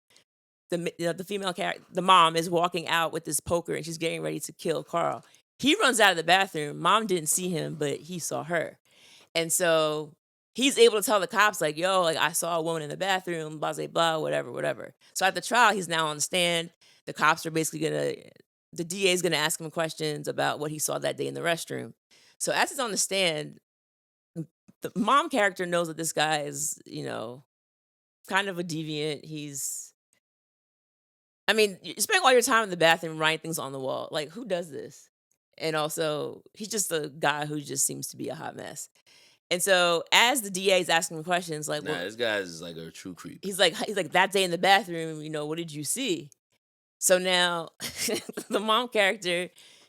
the female character, the mom, is walking out with this poker and she's getting ready to kill Carl. He runs out of the bathroom. Mom didn't see him, but he saw her. And so he's able to tell the cops, like, yo, like, I saw a woman in the bathroom, blah, blah, blah, whatever. So at the trial, he's now on the stand. The cops are basically the DA is going to ask him questions about what he saw that day in the restroom. So as he's on the stand, the mom character knows that this guy is, kind of a deviant. You spend all your time in the bathroom writing things on the wall. Like, who does this? And also, he's just a guy who just seems to be a hot mess. And so, as the DA is asking him questions, like, Nah, well, this guy's like a true creep. he's like, that day in the bathroom, what did you see? So now, the mom character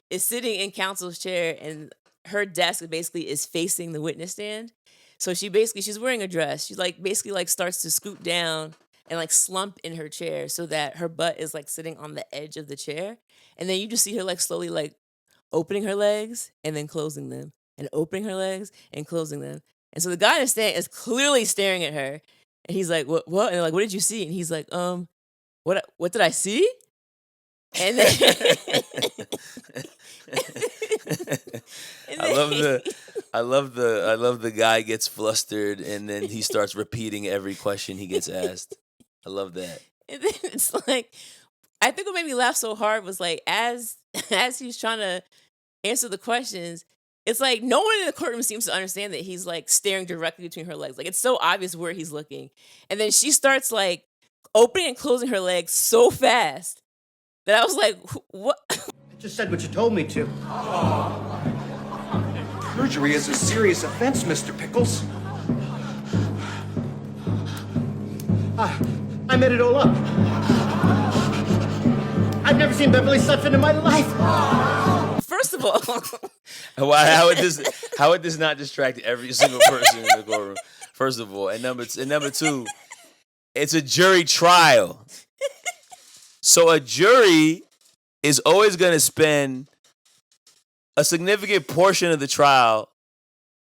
is sitting in counsel's chair, and her desk basically is facing the witness stand. So she's wearing a dress. She basically starts to scoot down and slump in her chair so that her butt is sitting on the edge of the chair. And then you just see her slowly opening her legs and then closing them, and opening her legs and closing them. And so the guy in the stand is clearly staring at her, and he's like, "What? What?" And what did you see? And he's like, What did I see?" And then I love the guy gets flustered and then he starts repeating every question he gets asked. I love that. And then it's I think what made me laugh so hard was as he's trying to answer the questions, it's no one in the courtroom seems to understand that he's staring directly between her legs. It's so obvious where he's looking. And then she starts opening and closing her legs so fast that I was like, what? I just said what you told me to. Perjury is a serious offense, Mr. Pickles. I made it all up. I've never seen Beverly Sutphin in my life. First of all, How would this not distract every single person in the courtroom? First of all, and number two, it's a jury trial. So a jury is always going to spend a significant portion of the trial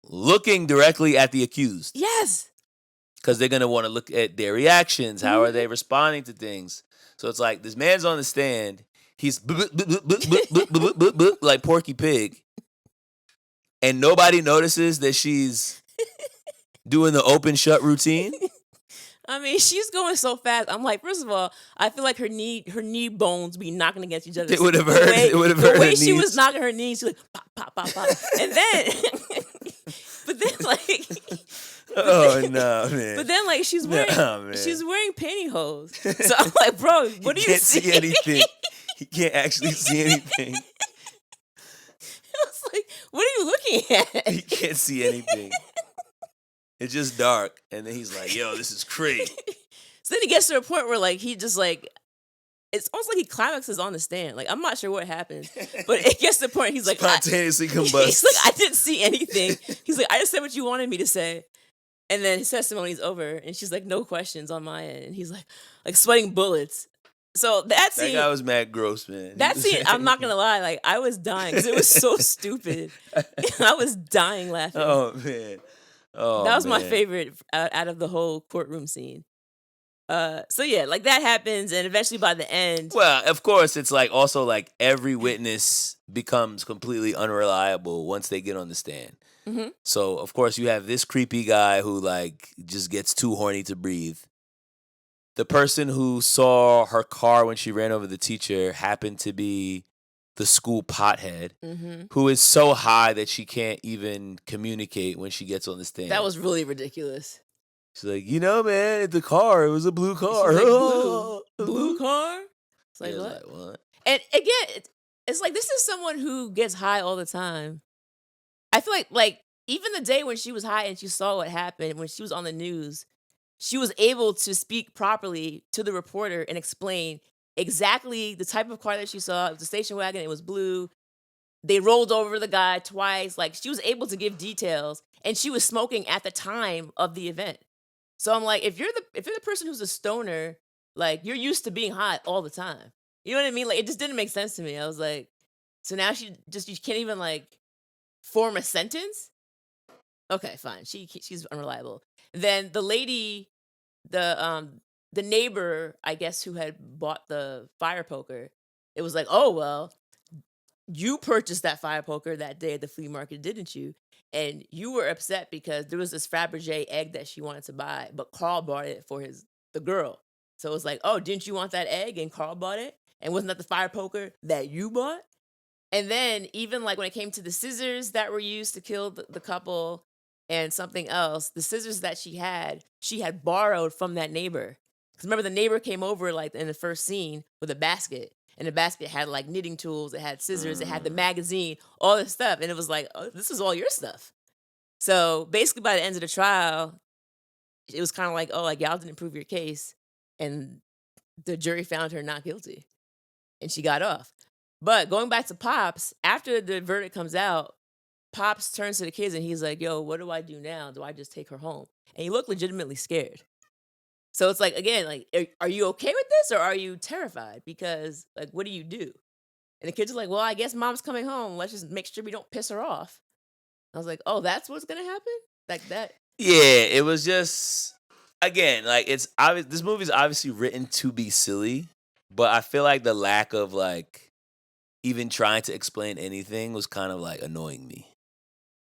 looking directly at the accused. yes. Because they're going to want to look at their reactions. How are they responding to things? So it's this man's on the stand. He's like Porky Pig. And nobody notices that she's doing the open shut routine. I mean, she's going so fast. I'm like, first of all, I feel like her knee bones be knocking against each other. It would have hurt. It would have hurt. The way her she knees. was knocking her knees, she was pop, pop, pop, pop, and then, but then Oh no, man! But then she's wearing pantyhose. So I'm like, bro, what do you can't see? see anything. He can't actually see anything. I was like, what are you looking at? He can't see anything. It's just dark, and then he's like, "Yo, this is crazy." So then he gets to a point where he just it's almost like he climaxes on the stand. I'm not sure what happens, but it gets to the point he's like, spontaneously combusts. He's like, I didn't see anything. He's like, I just said what you wanted me to say. And then his testimony's over, and she's like, no questions on my end. And he's like sweating bullets. So that scene, that guy was mad gross, man. That scene, I'm not gonna lie, I was dying because it was so stupid. I was dying laughing. Oh man, that was my favorite out of the whole courtroom scene. So yeah, that happens, and eventually by the end, well, of course, it's also every witness becomes completely unreliable once they get on the stand. Mm-hmm. So of course you have this creepy guy who just gets too horny to breathe. The person who saw her car when she ran over the teacher happened to be the school pothead, who is so high that she can't even communicate when she gets on the stand. That was really ridiculous. She's like, man, the car, it was a blue car. Blue car? It's like, yeah, what? What? And again, it's this is someone who gets high all the time. I feel like even the day when she was high and she saw what happened, when she was on the news, she was able to speak properly to the reporter and explain exactly the type of car that she saw. It was a station wagon. It was blue. They rolled over the guy twice. She was able to give details, and she was smoking at the time of the event. So I'm like, if you're the person who's a stoner, you're used to being hot all the time. You know what I mean? It just didn't make sense to me. I was like, so now you can't even form a sentence? Okay, fine. She's unreliable. Then the lady, the neighbor, I guess, who had bought the fire poker, it was oh well, you purchased that fire poker that day at the flea market, didn't you? And you were upset because there was this Fabergé egg that she wanted to buy, but Carl bought it for the girl. So it was oh, didn't you want that egg? And Carl bought it? And wasn't that the fire poker that you bought? And then even when it came to the scissors that were used to kill the couple and something else, the scissors that she had borrowed from that neighbor. Because remember, the neighbor came over in the first scene with a basket. And the basket had like knitting tools, it had scissors, it had the magazine, all this stuff. And it was like, oh, this is all your stuff. So basically by the end of the trial, it was kind of like, oh, like y'all didn't prove your case. And the jury found her not guilty. And she got off. But going back to Pops, after the verdict comes out, Pops turns to the kids and he's like, yo, what do I do now? Do I just take her home? And he looked legitimately scared. So it's like, again, like, are you okay with this or are you terrified? Because, like, what do you do? And the kids are like, well, I guess mom's coming home. Let's just make sure we don't piss her off. I was like, oh, that's what's going to happen? Like that? Yeah, it was just, again, like, it's obvious. This movie's obviously written to be silly, but I feel like the lack of, like, even trying to explain anything was kind of, like, annoying me.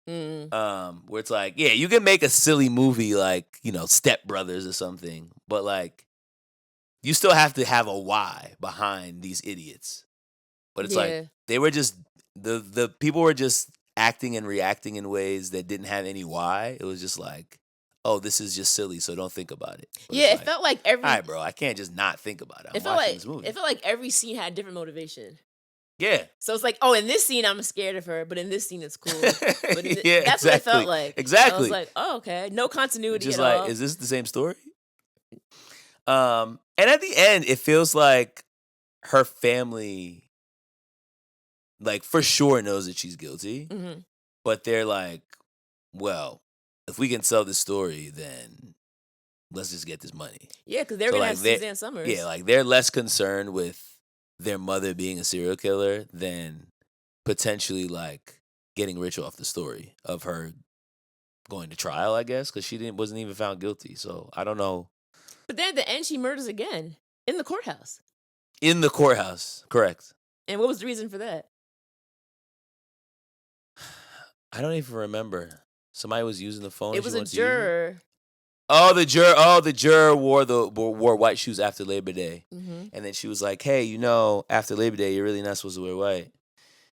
Where it's like, yeah, you can make a silly movie like, you know, Step Brothers or something, but like, you still have to have a why behind these idiots. But it's like they were just the people were just acting and reacting in ways that didn't have any why. It was just like, oh, this is just silly, so don't think about it. But Yeah, it like, felt like every. all right, bro, I can't just not think about it. I'm It felt watching like this movie. it felt like every scene had different motivation. Yeah. So it's like, oh, in this scene I'm scared of her, but in this scene it's cool. But Yeah, that's what it felt exactly. like. Exactly. I was like, oh, okay, no continuity Just at like, all. is this the same story? And at the end, it feels like her family, like, for sure knows that she's guilty, Mhm. but they're like, well, if we can sell this story, then let's just get this money. Yeah, because they're So, gonna like, have they're- Suzanne Summers. Yeah, like, they're less concerned with their mother being a serial killer than potentially, like, getting rich off the story of her going to trial, I guess, because she wasn't even found guilty. So I don't know. But then at the end, she murders again in the courthouse. In the courthouse, correct. And what was the reason for that? I don't even remember. Somebody was using the phone. It and was she a wanted to use it? juror. Oh, the juror wore white shoes after Labor Day, Mhm. and then she was like, "Hey, you know, after Labor Day, you're really not supposed to wear white."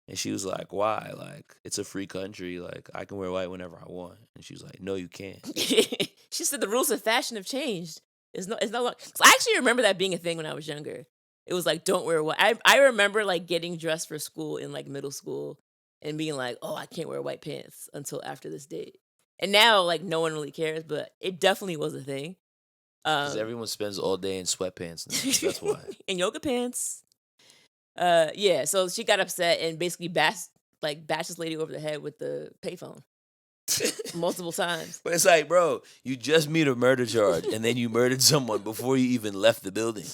And she was like, "Why? Like, it's a free country. Like, I can wear white whenever I want." And she was like, "No, you can't." She said the rules of fashion have changed. It's no long. I actually remember that being a thing when I was younger. It was like, don't wear white. I remember like getting dressed for school in like middle school and being like, oh, I can't wear white pants until after this date. And now like no one really cares, but it definitely was a thing. Because everyone spends all day in sweatpants now. That's why. In yoga pants. Yeah, so she got upset and basically bashed this lady over the head with the payphone multiple times. But it's like, bro, you just meet a murder charge, and then you murdered someone before you even left the building.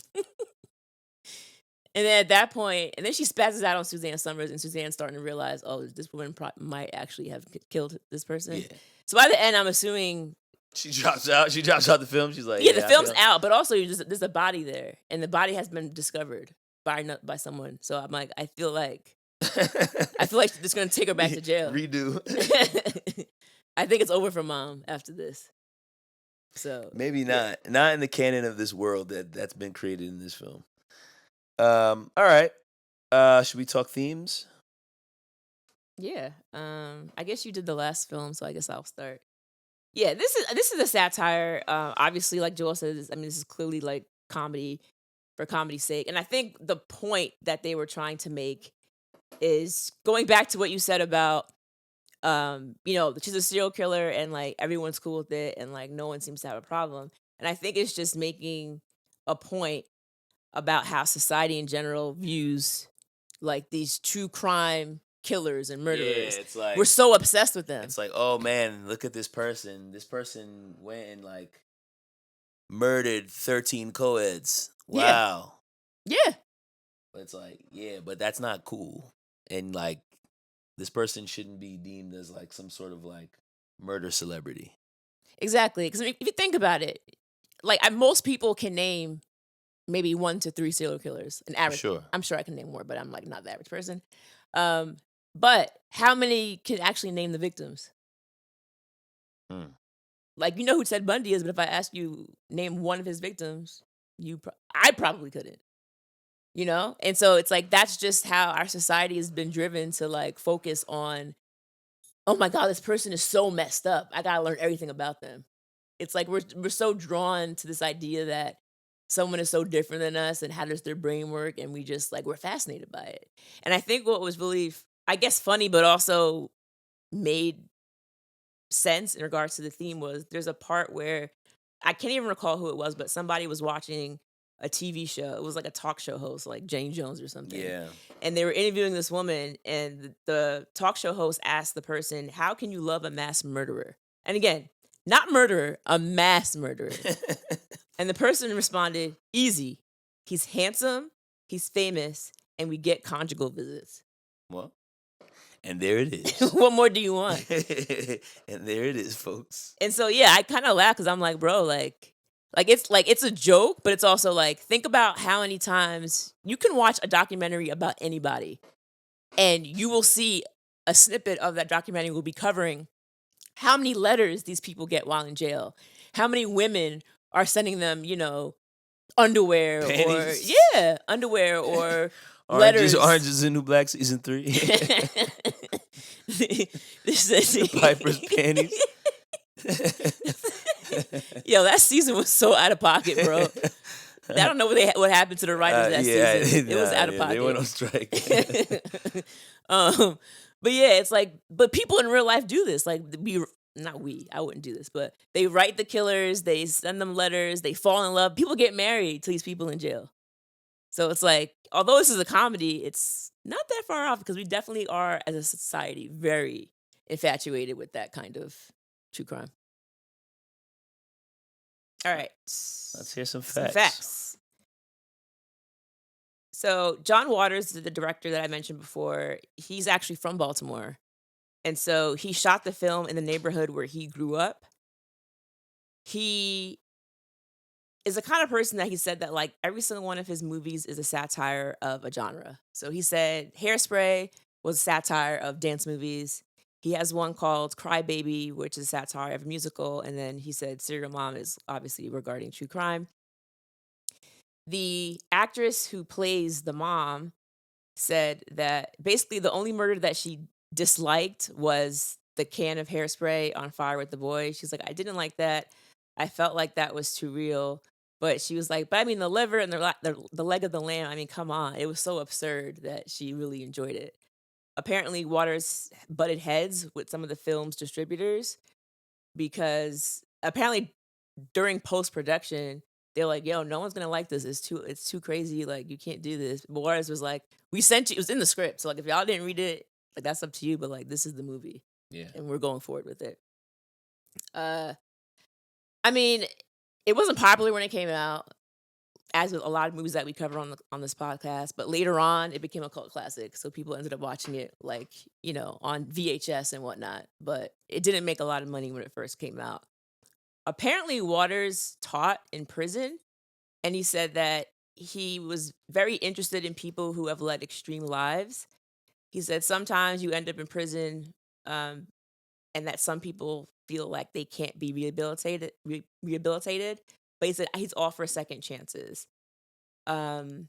And then at that point, and then she spazzes out on Suzanne Summers, and Suzanne's starting to realize, oh, this woman might actually have killed this person. Yeah. So by the end, I'm assuming She drops out. She drops out the film. She's like, yeah, the I film's feel- out, but also there's a body there, and the body has been discovered by someone. So I'm like, I feel like it's gonna take her back to jail. Redo. I think it's over for mom after this. So Maybe not. Not in the canon of this world that's been created in this film. All right. Should we talk themes? yeah, I guess you did the last film, so I guess I'll start. Yeah, this is a satire. Obviously, like Joel says, I mean, this is clearly like comedy for comedy's sake, and I think the point that they were trying to make is going back to what you said about, she's a serial killer and like everyone's cool with it, and like no one seems to have a problem. And I think it's just making a point about how society in general views like these true crime killers and murderers. Yeah, it's like We're so obsessed with them. It's like, oh man, look at this person. This person went and like murdered 13 co-eds. Wow. Yeah. But it's like, yeah, but that's not cool. And like this person shouldn't be deemed as like some sort of like murder celebrity. Exactly. Because if you think about it, like most people can name maybe 1 to 3 serial killers. An average. Sure. I'm sure I can name more, but I'm like not the average person. But how many can actually name the victims? Like, you know who Ted Bundy is, but if I ask you name one of his victims, I probably couldn't. You know? And so it's like that's just how our society has been driven to like focus on, oh my God, this person is so messed up. I gotta learn everything about them. It's like we're so drawn to this idea that someone is so different than us and how does their brain work, and we just like we're fascinated by it. And I think what was really I guess funny but also made sense in regards to the theme was there's a part where I can't even recall who it was, but somebody was watching a TV show. It was like a talk show host, like Jane Jones or something. Yeah. And they were interviewing this woman, and the talk show host asked the person, "How can you love a mass murderer?" And again, not murderer, a mass murderer. And the person responded, "Easy. He's handsome, he's famous, and we get conjugal visits." Well, and there it is. What more do you want? And there it is, folks. And so yeah, I kind of laugh because I'm like, bro, like it's a joke, but it's also like think about how many times you can watch a documentary about anybody, and you will see a snippet of that documentary will be covering how many letters these people get while in jail, how many women are sending them, underwear Panties. or underwear or letters. Orange is the New Black season 3. This is Piper's panties. Yo, that season was so out of pocket, bro. I don't know what happened to the writers that season. It was out of pocket. They went on strike. But yeah, it's like, but people in real life do this. Like I wouldn't do this, but they write the killers, they send them letters, they fall in love. People get married to these people in jail. So it's like, although this is a comedy, it's not that far off because we definitely are, as a society, very infatuated with that kind of true crime. All right. Let's hear some facts. So John Waters, the director that I mentioned before, he's actually from Baltimore. And so he shot the film in the neighborhood where he grew up. He is the kind of person that he said that like every single one of his movies is a satire of a genre. So he said Hairspray was a satire of dance movies. He has one called Cry Baby, which is a satire of a musical. And then he said Serial Mom is obviously regarding true crime. The actress who plays the mom said that basically the only murder that she disliked was the can of hairspray on fire with the boy. She's like, I didn't like that. I felt like that was too real. But she was like, but I mean, the liver and the leg of the lamb, I mean, come on. It was so absurd that she really enjoyed it. Apparently, Waters butted heads with some of the film's distributors because apparently during post-production, they're like, yo, no one's going to like this. It's too crazy. Like, you can't do this. But Waters was like, we sent you. It was in the script. So, like, if y'all didn't read it, like, that's up to you. But, like, this is the movie. Yeah. And we're going forward with it. I mean, it wasn't popular when it came out, as with a lot of movies that we cover on this podcast. But later on, it became a cult classic. So people ended up watching it, like, on VHS and whatnot. But it didn't make a lot of money when it first came out. Apparently, Waters taught in prison. And he said that he was very interested in people who have led extreme lives. He said sometimes you end up in prison and that some people feel like they can't be rehabilitated. But he said he's all for second chances. And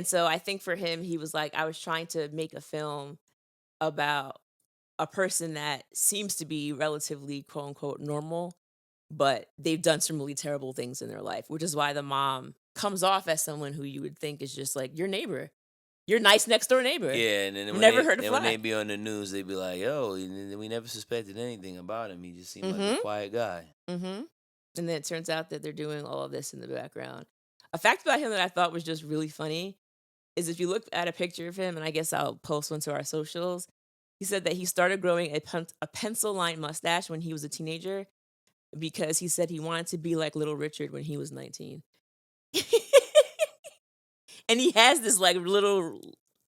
so I think for him, he was like, I was trying to make a film about a person that seems to be relatively quote unquote normal, but they've done some really terrible things in their life, which is why the mom comes off as someone who you would think is just like your neighbor, your nice next door neighbor. Yeah, and then when they be on the news, they be like, yo, we never suspected anything about him. He just seemed like a quiet guy. Mm-hmm. And then it turns out that they're doing all of this in the background. A fact about him that I thought was just really funny is if you look at a picture of him, and I guess I'll post one to our socials, he said that he started growing a pencil-lined mustache when he was a teenager because he said he wanted to be like Little Richard when he was 19. And he has this like little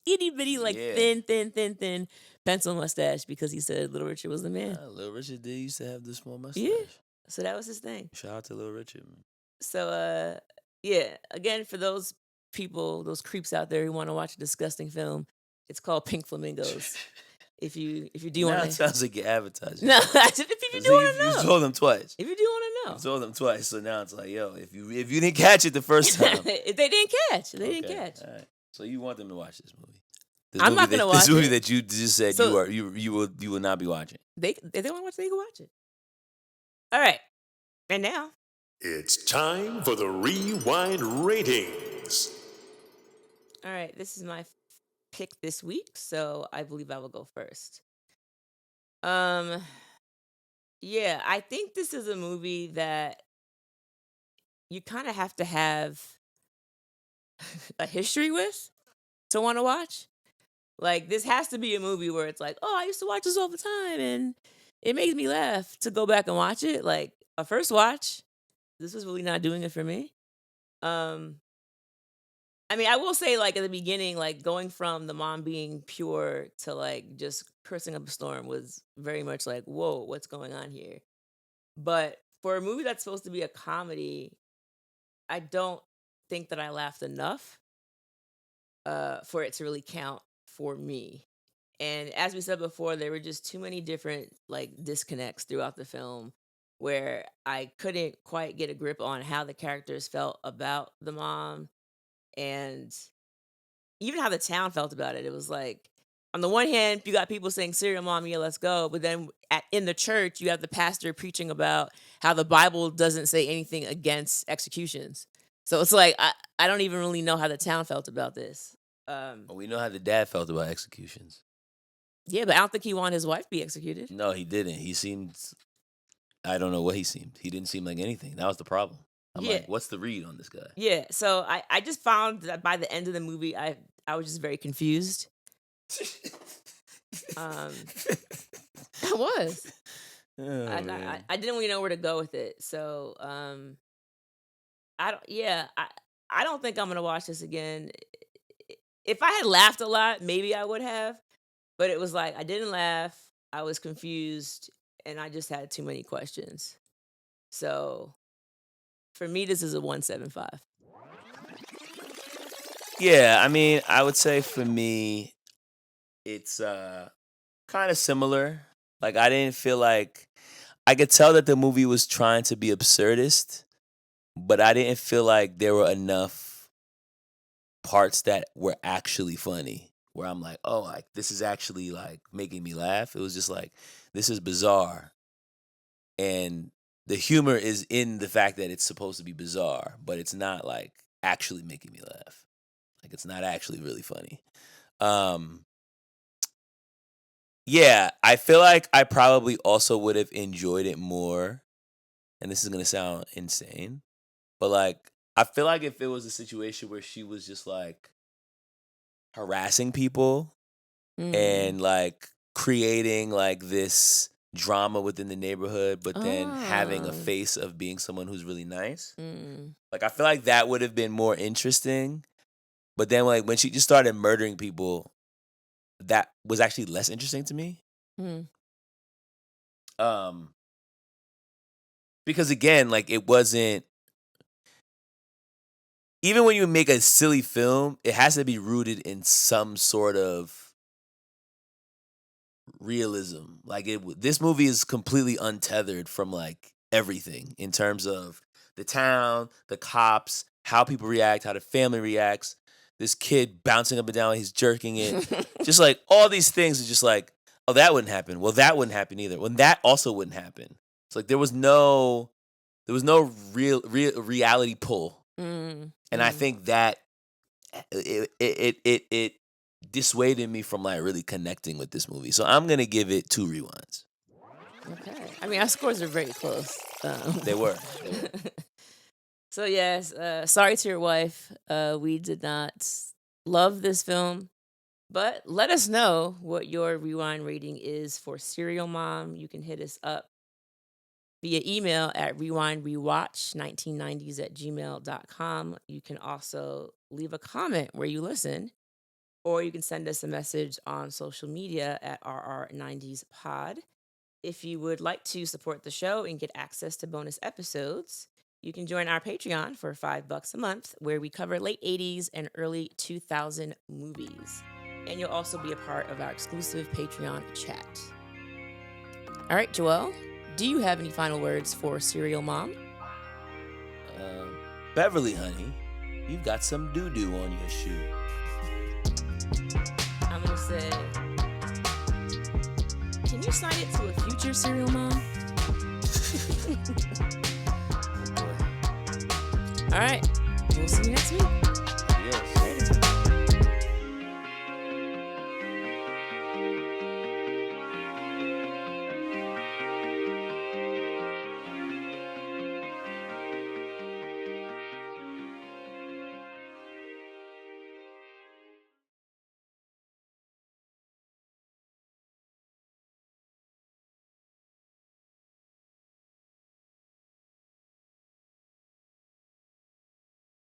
itty bitty like thin pencil mustache because he said Little Richard was the man. Little Richard did used to have this small mustache. Yeah. So that was his thing. Shout out to Little Richard, man. So yeah, again, for those people, those creeps out there who want to watch a disgusting film, it's called Pink Flamingos. If you do want to, it sounds like you're advertising. No, if you do want to know, you told them twice. If you do want to know, you told them twice. So now it's like, yo, if you didn't catch it the first time, if they didn't catch, didn't catch. All right. So you want them to watch this movie? I'm not gonna watch this movie that you just said so, you will not be watching. If they want to watch, they can watch it. All right, and now It's time for the Rewind Ratings. All right, this is my pick this week, so I believe I will go first. Yeah, I think this is a movie that you kind of have to have a history with to want to watch. Like, this has to be a movie where it's like, oh, I used to watch this all the time and it makes me laugh to go back and watch it. Like, a first watch, this was really not doing it for me. I mean, I will say, like, at the beginning, like, going from the mom being pure to, like, just cursing up a storm was very much like, whoa, what's going on here? But for a movie that's supposed to be a comedy, I don't think that I laughed enough for it to really count for me. And as we said before, there were just too many different, like, disconnects throughout the film where I couldn't quite get a grip on how the characters felt about the mom and even how the town felt about it. It was like, on the one hand, you got people saying, "Serial mom, yeah, let's go," but then in the church, you have the pastor preaching about how the Bible doesn't say anything against executions. So it's like I don't even really know how the town felt about this. Well, we know how the dad felt about executions. Yeah, but I don't think he wanted his wife to be executed. No, he didn't. He seemed, I don't know what he seemed. He didn't seem like anything. That was the problem. I'm Yeah. like, what's the read on this guy? Yeah, so I just found that by the end of the movie, I was just very confused. I was. Oh, I man. didn't really know where to go with it. So I don't. Yeah, I don't think I'm gonna watch this again. If I had laughed a lot, maybe I would have. But it was like I didn't laugh. I was confused, and I just had too many questions. So for me, this is a 1.75. Yeah, I mean, I would say for me, it's kind of similar. Like, I didn't feel like, I could tell that the movie was trying to be absurdist, but I didn't feel like there were enough parts that were actually funny where I'm like, oh, like, this is actually, like, making me laugh. It was just like, this is bizarre. And the humor is in the fact that it's supposed to be bizarre, but it's not, like, actually making me laugh. Like, it's not actually really funny. Yeah, I feel like I probably also would have enjoyed it more. And this is going to sound insane, but, like, I feel like if it was a situation where she was just, like, harassing people and, like, creating, like, this drama within the neighborhood, but then having a Oh. face of being someone who's really nice. Mm. Like, I feel like that would have been more interesting. But then, like, when she just started murdering people, that was actually less interesting to me. Mm. Because again, like, it wasn't, even when you make a silly film, it has to be rooted in some sort of realism. Like, this movie is completely untethered from, like, everything in terms of the town, the cops, how people react, how the family reacts. This kid bouncing up and down, he's jerking it. Just like all these things are just like, oh, that wouldn't happen. Well, that wouldn't happen either. Well, that also wouldn't happen. It's like there was no real reality pull. Mm. And I think that it dissuaded me from, like, really connecting with this movie. So I'm gonna give it 2 rewinds. Okay. I mean, our scores are very close. They were. So yes, sorry to your wife. We did not love this film, but let us know what your rewind rating is for Serial Mom. You can hit us up via email at rewindrewatch1990s@gmail.com. You can also leave a comment where you listen, or you can send us a message on social media at RR90spod. If you would like to support the show and get access to bonus episodes, you can join our Patreon for $5 a month, where we cover late 80s and early 2000 movies. And you'll also be a part of our exclusive Patreon chat. All right, Joel, do you have any final words for Serial Mom? Beverly, honey, you've got some doo-doo on your shoe. I'm going to say, can you sign it to a future Serial Mom? Oh, boy. All right. We'll see you next week.